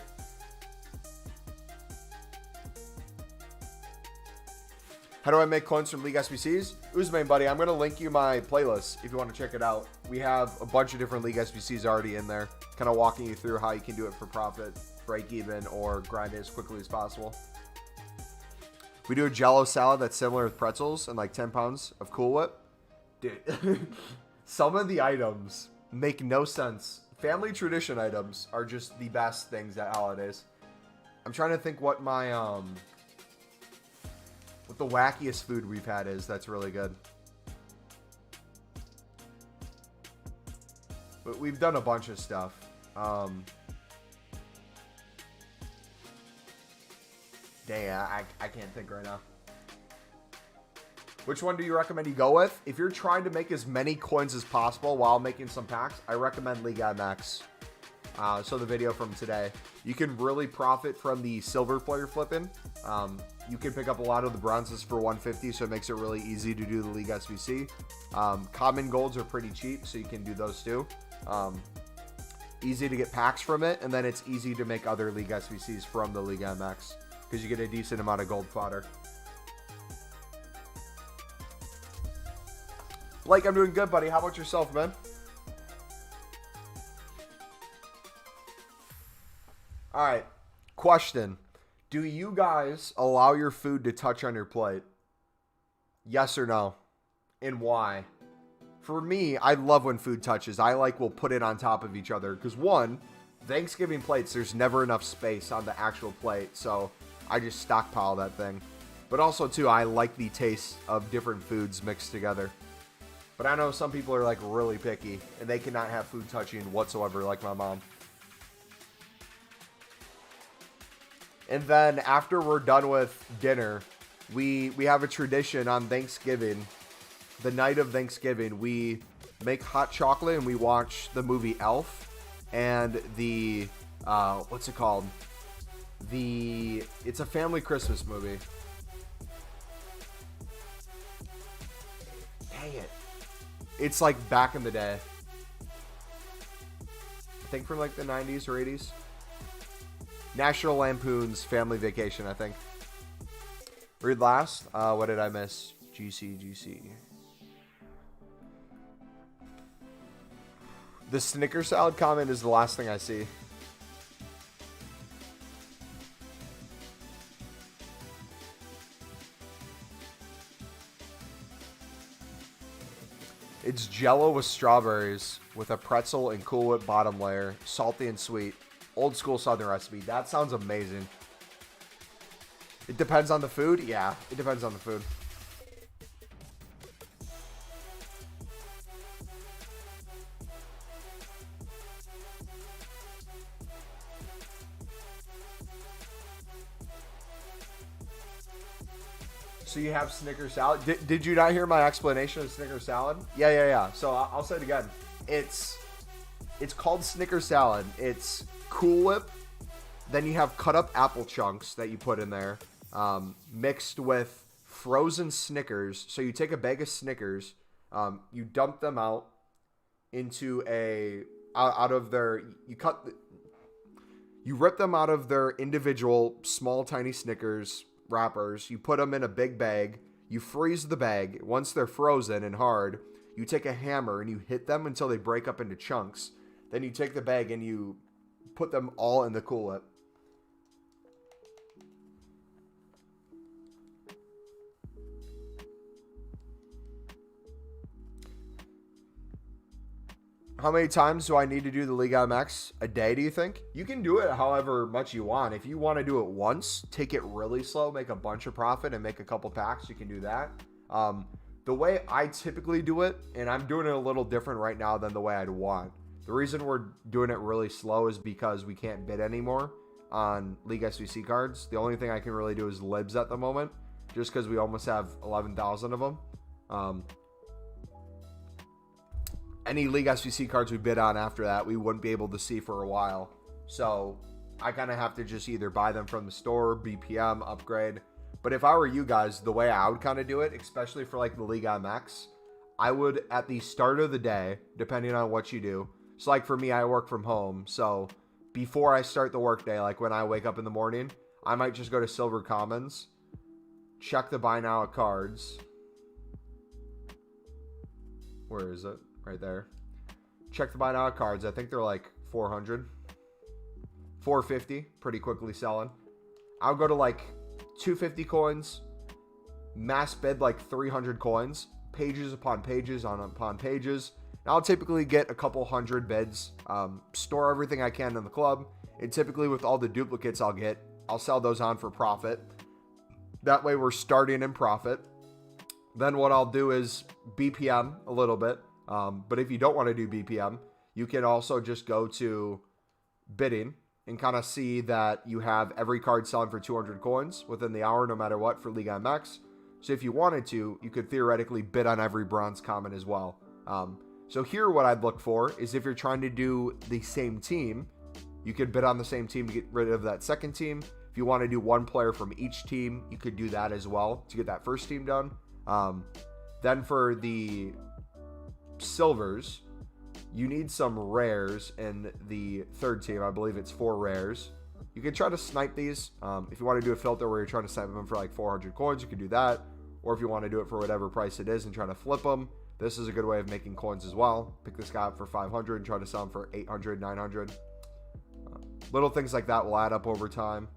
How do I make coins from League SBCs? Uzman, buddy, I'm going to link you my playlist if you want to check it out. We have a bunch of different League SBCs already in there, kind of walking you through how you can do it for profit, break even, or grind it as quickly as possible. We do a Jell-O salad that's similar with pretzels and like 10 pounds of Cool Whip. Dude, some of the items make no sense. Family tradition items are just the best things at holidays. I'm trying to think what my what the wackiest food we've had is that's really good. But we've done a bunch of stuff. Yeah, I can't think right now. Which one do you recommend you go with? If you're trying to make as many coins as possible while making some packs, I recommend League MX. So the video from today. You can really profit from the silver player flipping. You can pick up a lot of the bronzes for 150, so it makes it really easy to do the League SBC. Common golds are pretty cheap, so you can do those too. Easy to get packs from it, and then it's easy to make other League SBCs from the League MX because you get a decent amount of gold fodder. Like, I'm doing good, buddy. How about yourself, man? All right. Question. Do you guys allow your food to touch on your plate? Yes or no? And why? For me, I love when food touches. We'll put it on top of each other. Because one, Thanksgiving plates, there's never enough space on the actual plate. So I just stockpile that thing. But also, too, I like the taste of different foods mixed together. But I know some people are like really picky and they cannot have food touching whatsoever, like my mom. And then after we're done with dinner, we have a tradition on Thanksgiving. The night of Thanksgiving, we make hot chocolate and we watch the movie Elf and the what's it called? It's a family Christmas movie. Dang it. It's like back in the day. I think from like the 90s or 80s. National Lampoon's Family Vacation, I think. Read last. What did I miss? GC. The Snicker salad comment is the last thing I see. It's Jell-O with strawberries with a pretzel and Cool Whip bottom layer, salty and sweet. Old school Southern recipe. That sounds amazing. It depends on the food? Yeah, it depends on the food. So you have Snicker salad. Did you not hear my explanation of Snicker salad? Yeah. So I'll say it again. It's called Snicker salad. It's Cool Whip. Then you have cut up apple chunks that you put in there, mixed with frozen Snickers. So you take a bag of Snickers, you dump them out into you rip them out of their individual small tiny Snickers wrappers. You put them in a big bag. You freeze the bag. Once they're frozen and hard, you take a hammer and you hit them until they break up into chunks. Then you take the bag and you put them all in the Cool Whip. How many times do I need to do the League MX? A day, do you think? You can do it however much you want. If you want to do it once, take it really slow, make a bunch of profit, and make a couple packs, you can do that. The way I typically do it, and I'm doing it a little different right now than the way I'd want. The reason we're doing it really slow is because we can't bid anymore on League SBC cards. The only thing I can really do is libs at the moment, just because we almost have 11,000 of them. Any League SBC cards we bid on after that, we wouldn't be able to see for a while. So I kind of have to just either buy them from the store, BPM, upgrade. But if I were you guys, the way I would kind of do it, especially for like the League MX, I would at the start of the day, depending on what you do. So like for me, I work from home. So before I start the workday, like when I wake up in the morning, I might just go to Silver Commons, check the buy now at cards. Where is it? Right there. Check the buy now at cards. I think they're like 400. 450. Pretty quickly selling. I'll go to like 250 coins. Mass bid like 300 coins. Pages upon pages upon pages. And I'll typically get a couple hundred bids. Store everything I can in the club. And typically with all the duplicates I'll sell those on for profit. That way we're starting in profit. Then what I'll do is BPM a little bit. But if you don't want to do BPM, you can also just go to bidding and kind of see that you have every card selling for 200 coins within the hour, no matter what, for Liga MX. So if you wanted to, you could theoretically bid on every bronze common as well. So here what I'd look for is if you're trying to do the same team, you could bid on the same team to get rid of that second team. If you want to do one player from each team, you could do that as well to get that first team done. Then for the silvers, you need some rares in the third team. I believe it's 4 rares. You can try to snipe these. If you want to do a filter where you're trying to snipe them for like 400 coins, you can do that. Or if you want to do it for whatever price it is and try to flip them, this is a good way of making coins as well. Pick this guy up for 500 and try to sell him for 800, 900. Little things like that will add up over time.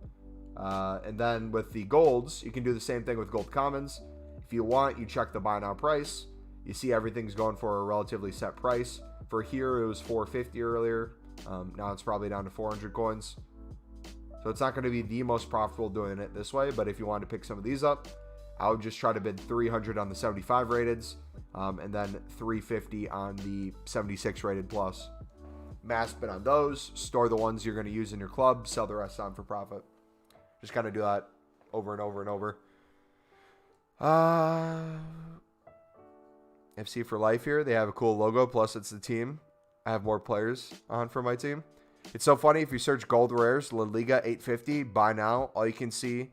And then with the golds, you can do the same thing with gold commons. If you want, you check the buy now price. You see everything's going for a relatively set price. For here, it was 450 earlier. Now it's probably down to 400 coins. So it's not going to be the most profitable doing it this way. But if you want to pick some of these up, I would just try to bid 300 on the 75 rateds. And then 350 on the 76 rated plus. Mass bid on those. Store the ones you're going to use in your club. Sell the rest on for profit. Just kind of do that over and over and over. FC for life here. They have a cool logo. Plus, it's the team. I have more players on for my team. It's so funny. If you search gold rares, La Liga 850, buy now. All you can see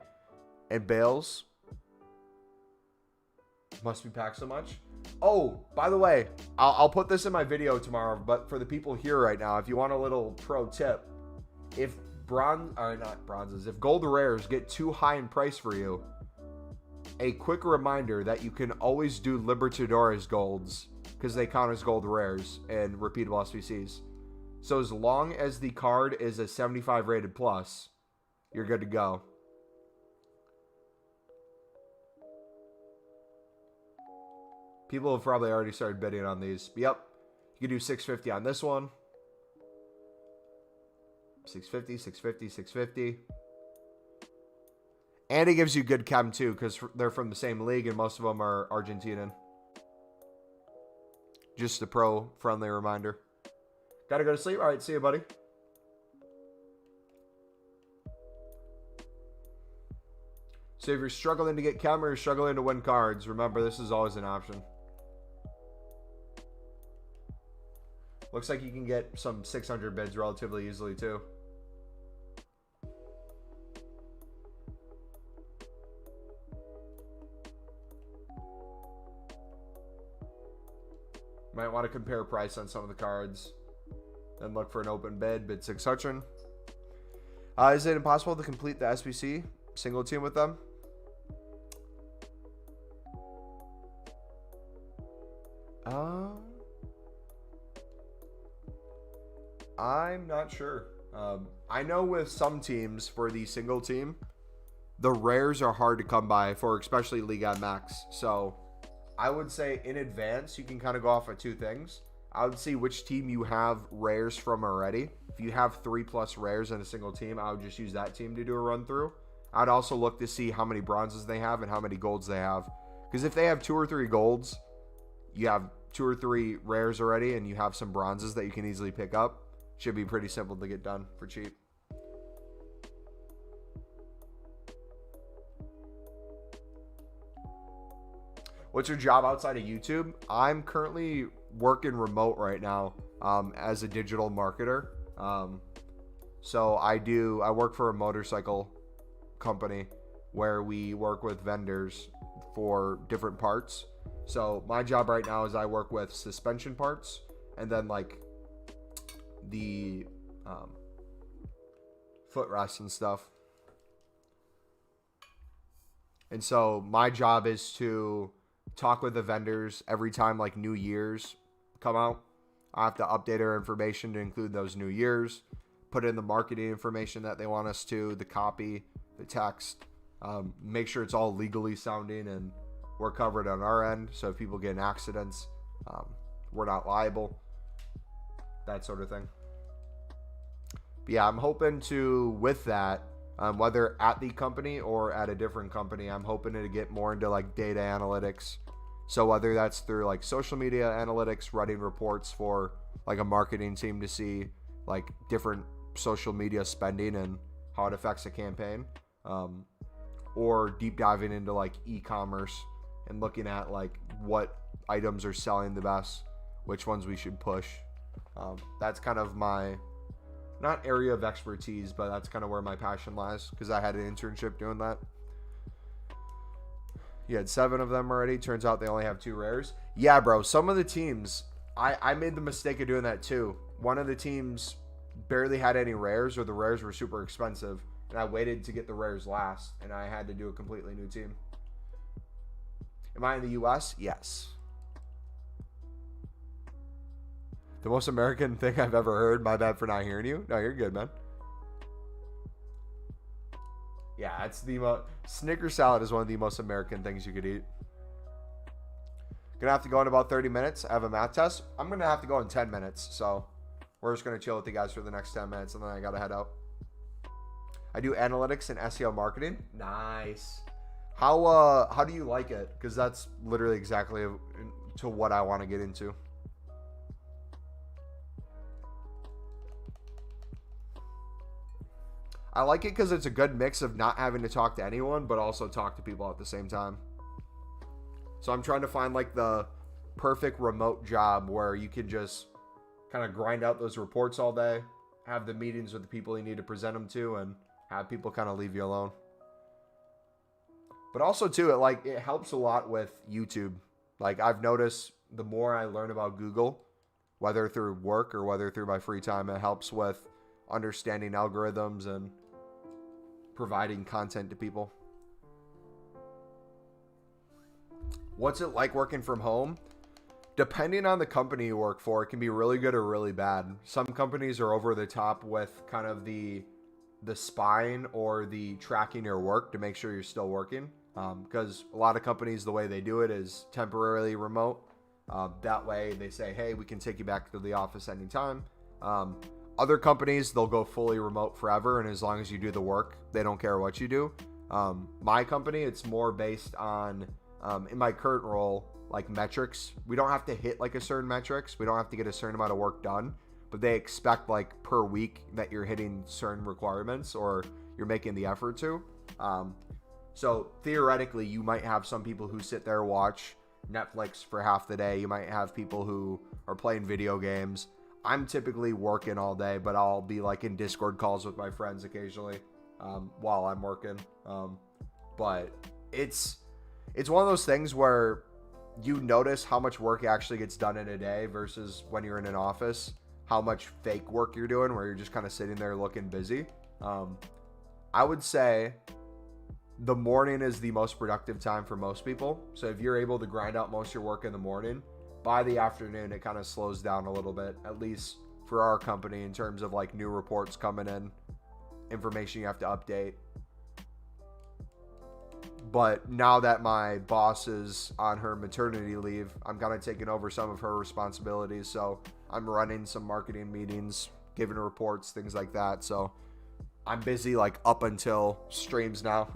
in bales. Must be packed so much. Oh, by the way, I'll put this in my video tomorrow. But for the people here right now, if you want a little pro tip, if if gold rares get too high in price for you, a quick reminder that you can always do Libertadores golds because they count as gold rares and repeatable SBCs. So as long as the card is a 75 rated plus, you're good to go. People have probably already started bidding on these. Yep, you can do 650 on this one. 650, 650, 650. And it gives you good chem too, because they're from the same league and most of them are Argentinian. Just a pro-friendly reminder. Gotta go to sleep? Alright, see you, buddy. So if you're struggling to get chem or you're struggling to win cards, remember this is always an option. Looks like you can get some 600 bids relatively easily too. Might want to compare price on some of the cards. Then look for an open bid 600. Is it impossible to complete the SBC single team with them? I'm not sure. I know with some teams for the single team, the rares are hard to come by for especially Liga MX. So I would say in advance, you can kind of go off of 2 things. I would see which team you have rares from already. If you have 3+ rares in a single team, I would just use that team to do a run through. I'd also look to see how many bronzes they have and how many golds they have. Because if they have 2 or 3 golds, you have 2 or 3 rares already, and you have some bronzes that you can easily pick up. Should be pretty simple to get done for cheap. What's your job outside of YouTube? I'm currently working remote right now as a digital marketer. So I work for a motorcycle company where we work with vendors for different parts. So my job right now is I work with suspension parts and then like the footrests and stuff. And so my job is to talk with the vendors every time like new years come out. I have to update our information to include those new years, put in the marketing information that they want us to, the copy, the text, make sure it's all legally sounding and we're covered on our end. So if people get in accidents, we're not liable, that sort of thing. But yeah, I'm hoping to, with that, whether at the company or at a different company, I'm hoping to get more into like data analytics. So whether that's through like social media analytics, writing reports for like a marketing team to see like different social media spending and how it affects a campaign, or deep diving into like e-commerce and looking at like what items are selling the best, which ones we should push. That's kind of my, not area of expertise, but that's kind of where my passion lies, because I had an internship doing that. You had 7 of them already. Turns out they only have 2 rares. Yeah, bro. Some of the teams, I made the mistake of doing that too. One of the teams barely had any rares, or the rares were super expensive, and I waited to get the rares last, and I had to do a completely new team. Am I in the US? Yes. The most American thing I've ever heard. My bad for not hearing you. No, you're good, man. Yeah, it's the most... Snicker salad is one of the most American things you could eat. Gonna have to go in about 30 minutes. I have a math test. I'm gonna have to go in 10 minutes, so we're just gonna chill with you guys for the next 10 minutes, and then I gotta head out. I do analytics and SEO marketing. Nice. How do you like it? Because that's literally exactly to what I want to get into. I like it because it's a good mix of not having to talk to anyone, but also talk to people at the same time. So I'm trying to find like the perfect remote job where you can just kind of grind out those reports all day, have the meetings with the people you need to present them to, and have people kind of leave you alone. But also too, it helps a lot with YouTube. Like I've noticed the more I learn about Google, whether through work or whether through my free time, it helps with understanding algorithms and providing content to people. What's it like working from home? Depending on the company you work for, it can be really good or really bad. Some companies are over the top with kind of the spying or the tracking your work to make sure you're still working. Because a lot of companies, the way they do it is temporarily remote. That way they say, hey, we can take you back to the office anytime. Other companies, they'll go fully remote forever, and as long as you do the work, they don't care what you do. My company, it's more based on, in my current role, like metrics. We don't have to hit like a certain metrics. We don't have to get a certain amount of work done, but they expect like per week that you're hitting certain requirements or you're making the effort to. So theoretically, you might have some people who sit there, watch Netflix for half the day. You might have people who are playing video games. I'm typically working all day, but I'll be like in Discord calls with my friends occasionally while I'm working. But it's one of those things where you notice how much work actually gets done in a day versus when you're in an office, how much fake work you're doing where you're just kind of sitting there looking busy. I would say the morning is the most productive time for most people. So if you're able to grind out most of your work in the morning, by the afternoon, it kind of slows down a little bit, at least for our company in terms of like new reports coming in, information you have to update. But now that my boss is on her maternity leave, I'm kind of taking over some of her responsibilities. So I'm running some marketing meetings, giving reports, things like that. So I'm busy like up until streams now.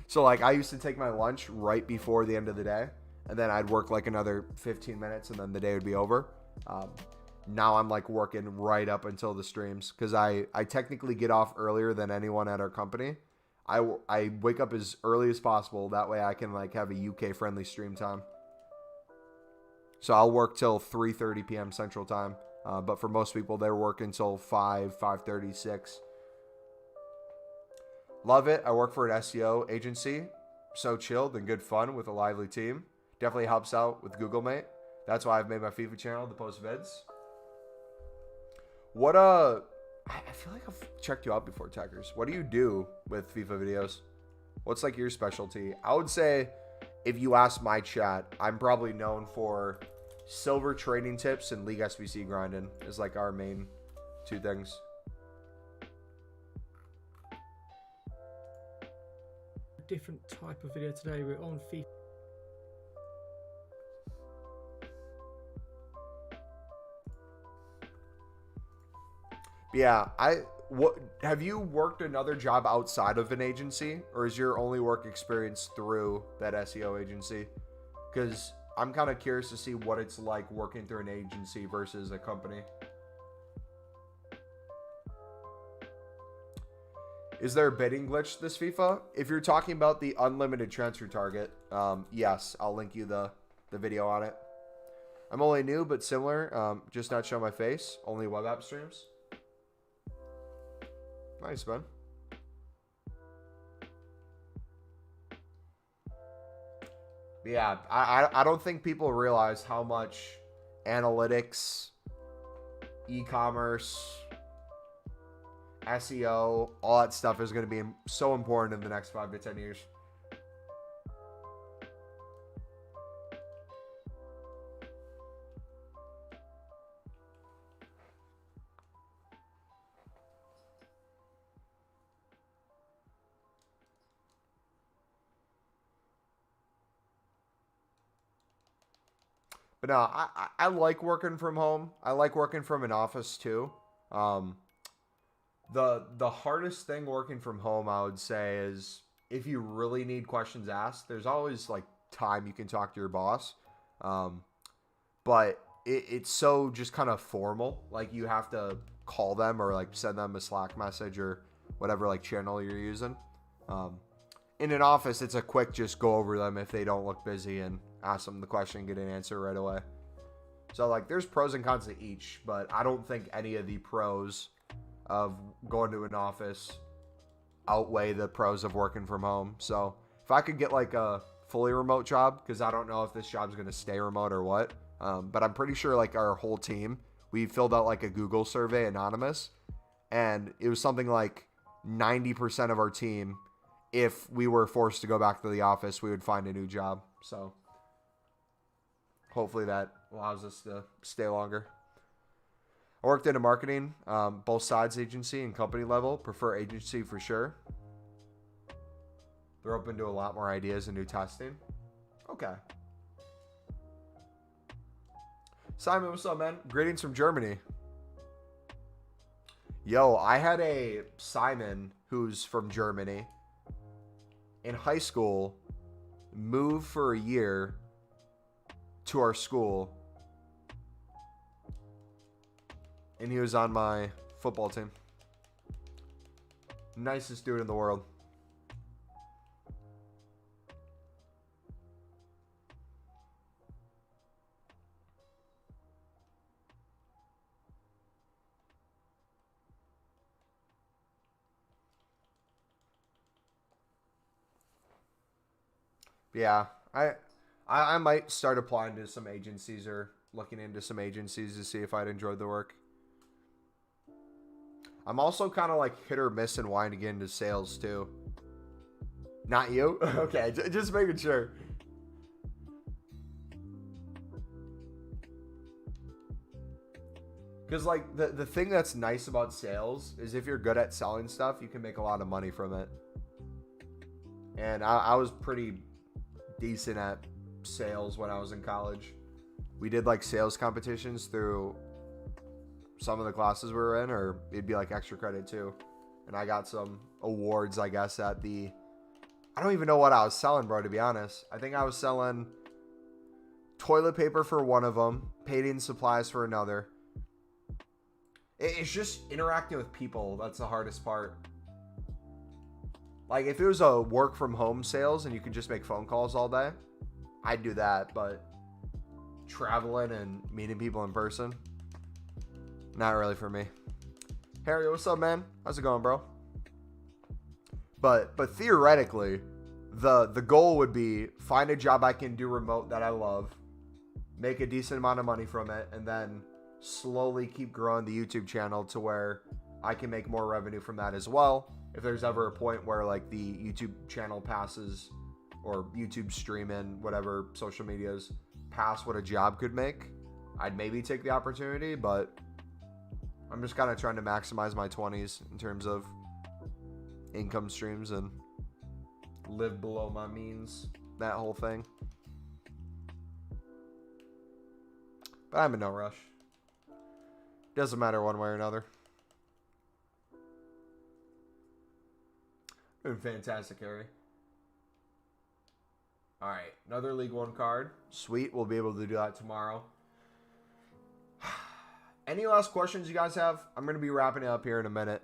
So like I used to take my lunch right before the end of the day, and then I'd work like another 15 minutes and then the day would be over. Now I'm like working right up until the streams because I technically get off earlier than anyone at our company. I wake up as early as possible. That way I can like have a UK friendly stream time. So I'll work till 3:30 p.m. Central Time. But for most people, they're working until 5:30, 6. Love it. I work for an SEO agency. So chilled and good fun with a lively team. Definitely helps out with Google Mate. That's why I've made my FIFA channel to post vids. I feel like I've checked you out before, Tackers. What do you do with FIFA videos? What's like your specialty? I would say if you ask my chat, I'm probably known for silver trading tips and League SBC grinding is like our main 2 things. Different type of video today. We're on FIFA. Yeah, have you worked another job outside of an agency, or is your only work experience through that SEO agency? Because I'm kind of curious to see what it's like working through an agency versus a company. Is there a bidding glitch this FIFA? If you're talking about the unlimited transfer target, yes, I'll link you the video on it. I'm only new, but similar. Just not show my face. Only web app streams. Nice, man. But yeah, I don't think people realize how much analytics, e-commerce, SEO, all that stuff is going to be so important in the next 5 to 10 years. But no, I like working from home. I like working from an office too. The hardest thing working from home, I would say, is if you really need questions asked, there's always like time you can talk to your boss. But it's so just kind of formal. Like you have to call them or like send them a Slack message or whatever like channel you're using. In an office, it's a quick just go over them if they don't look busy and ask them the question and get an answer right away. So like there's pros and cons to each, but I don't think any of the pros of going to an office outweigh the pros of working from home. So if I could get like a fully remote job, because I don't know if this job's going to stay remote or what, but I'm pretty sure like our whole team, we filled out like a Google survey anonymous, and it was something like 90% of our team, if we were forced to go back to the office, we would find a new job. So hopefully that allows us to stay longer. I worked in a marketing, both sides agency and company level. Prefer agency for sure. They're open to a lot more ideas and new testing. Okay. Simon, what's up, man? Greetings from Germany. Yo, I had a Simon who's from Germany in high school move for a year to our school, and he was on my football team. Nicest dude in the world. Yeah, I might start applying to some agencies or looking into some agencies to see if I'd enjoyed the work. I'm also kind of like hit or miss and wanting to get into sales too. Not you? Okay, just making sure. Because like the thing that's nice about sales is if you're good at selling stuff, you can make a lot of money from it. And I was pretty decent at sales when I was in college. We did like sales competitions through some of the classes we were in, or it'd be like extra credit too. And I got some awards, I guess, at the... I don't even know what I was selling, bro, to be honest. I think I was selling toilet paper for one of them, painting supplies for another. It's just interacting with people that's the hardest part. Like, if it was a work from home sales and you could just make phone calls all day, I'd do that. But traveling and meeting people in person, not really for me. Harry, what's up, man? How's it going, bro? But theoretically, the goal would be find a job I can do remote that I love, make a decent amount of money from it, and then slowly keep growing the YouTube channel to where I can make more revenue from that as well. If there's ever a point where like the YouTube channel passes, or YouTube streaming, whatever social medias pass what a job could make, I'd maybe take the opportunity. But I'm just kind of trying to maximize my 20s in terms of income streams and live below my means, that whole thing. But I'm in no rush. Doesn't matter one way or another. Doing fantastic, Harry. Alright, another League One card. Sweet, we'll be able to do that tomorrow. Any last questions you guys have? I'm going to be wrapping it up here in a minute.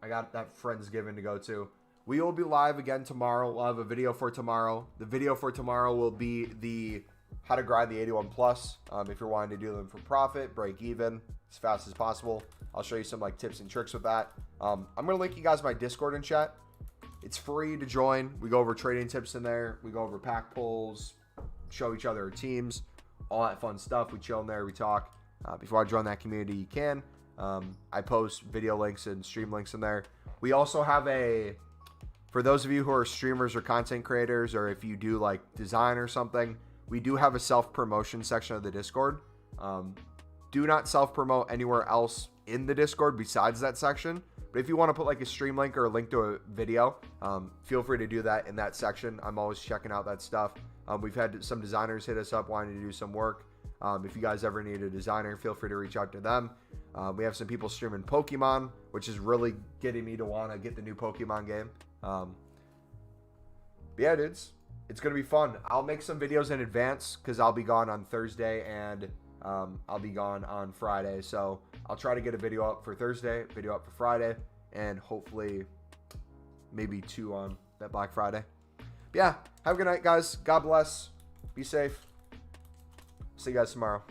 I got that Friendsgiving to go to. We will be live again tomorrow. We'll have a video for tomorrow. The video for tomorrow will be the how to grind the 81 plus. If you're wanting to do them for profit, break even as fast as possible. I'll show you some like tips and tricks with that. I'm gonna link you guys my Discord in chat. It's free to join. We go over trading tips in there. We go over pack pulls, show each other our teams, all that fun stuff. We chill in there. We talk. If you want to join that community, you can. I post video links and stream links in there. We also have for those of you who are streamers or content creators, or if you do like design or something, we do have a self-promotion section of the Discord. Do not self-promote anywhere else in the Discord besides that section. But if you want to put like a stream link or a link to a video, feel free to do that in that section. I'm always checking out that stuff. We've had some designers hit us up wanting to do some work. If you guys ever need a designer, feel free to reach out to them. We have some people streaming Pokemon, which is really getting me to want to get the new Pokemon game. But yeah, dudes, it's going to be fun. I'll make some videos in advance because I'll be gone on Thursday and I'll be gone on Friday. So I'll try to get a video up for Thursday, video up for Friday, and hopefully maybe 2 on that Black Friday. But yeah, have a good night, guys. God bless. Be safe. See you guys tomorrow.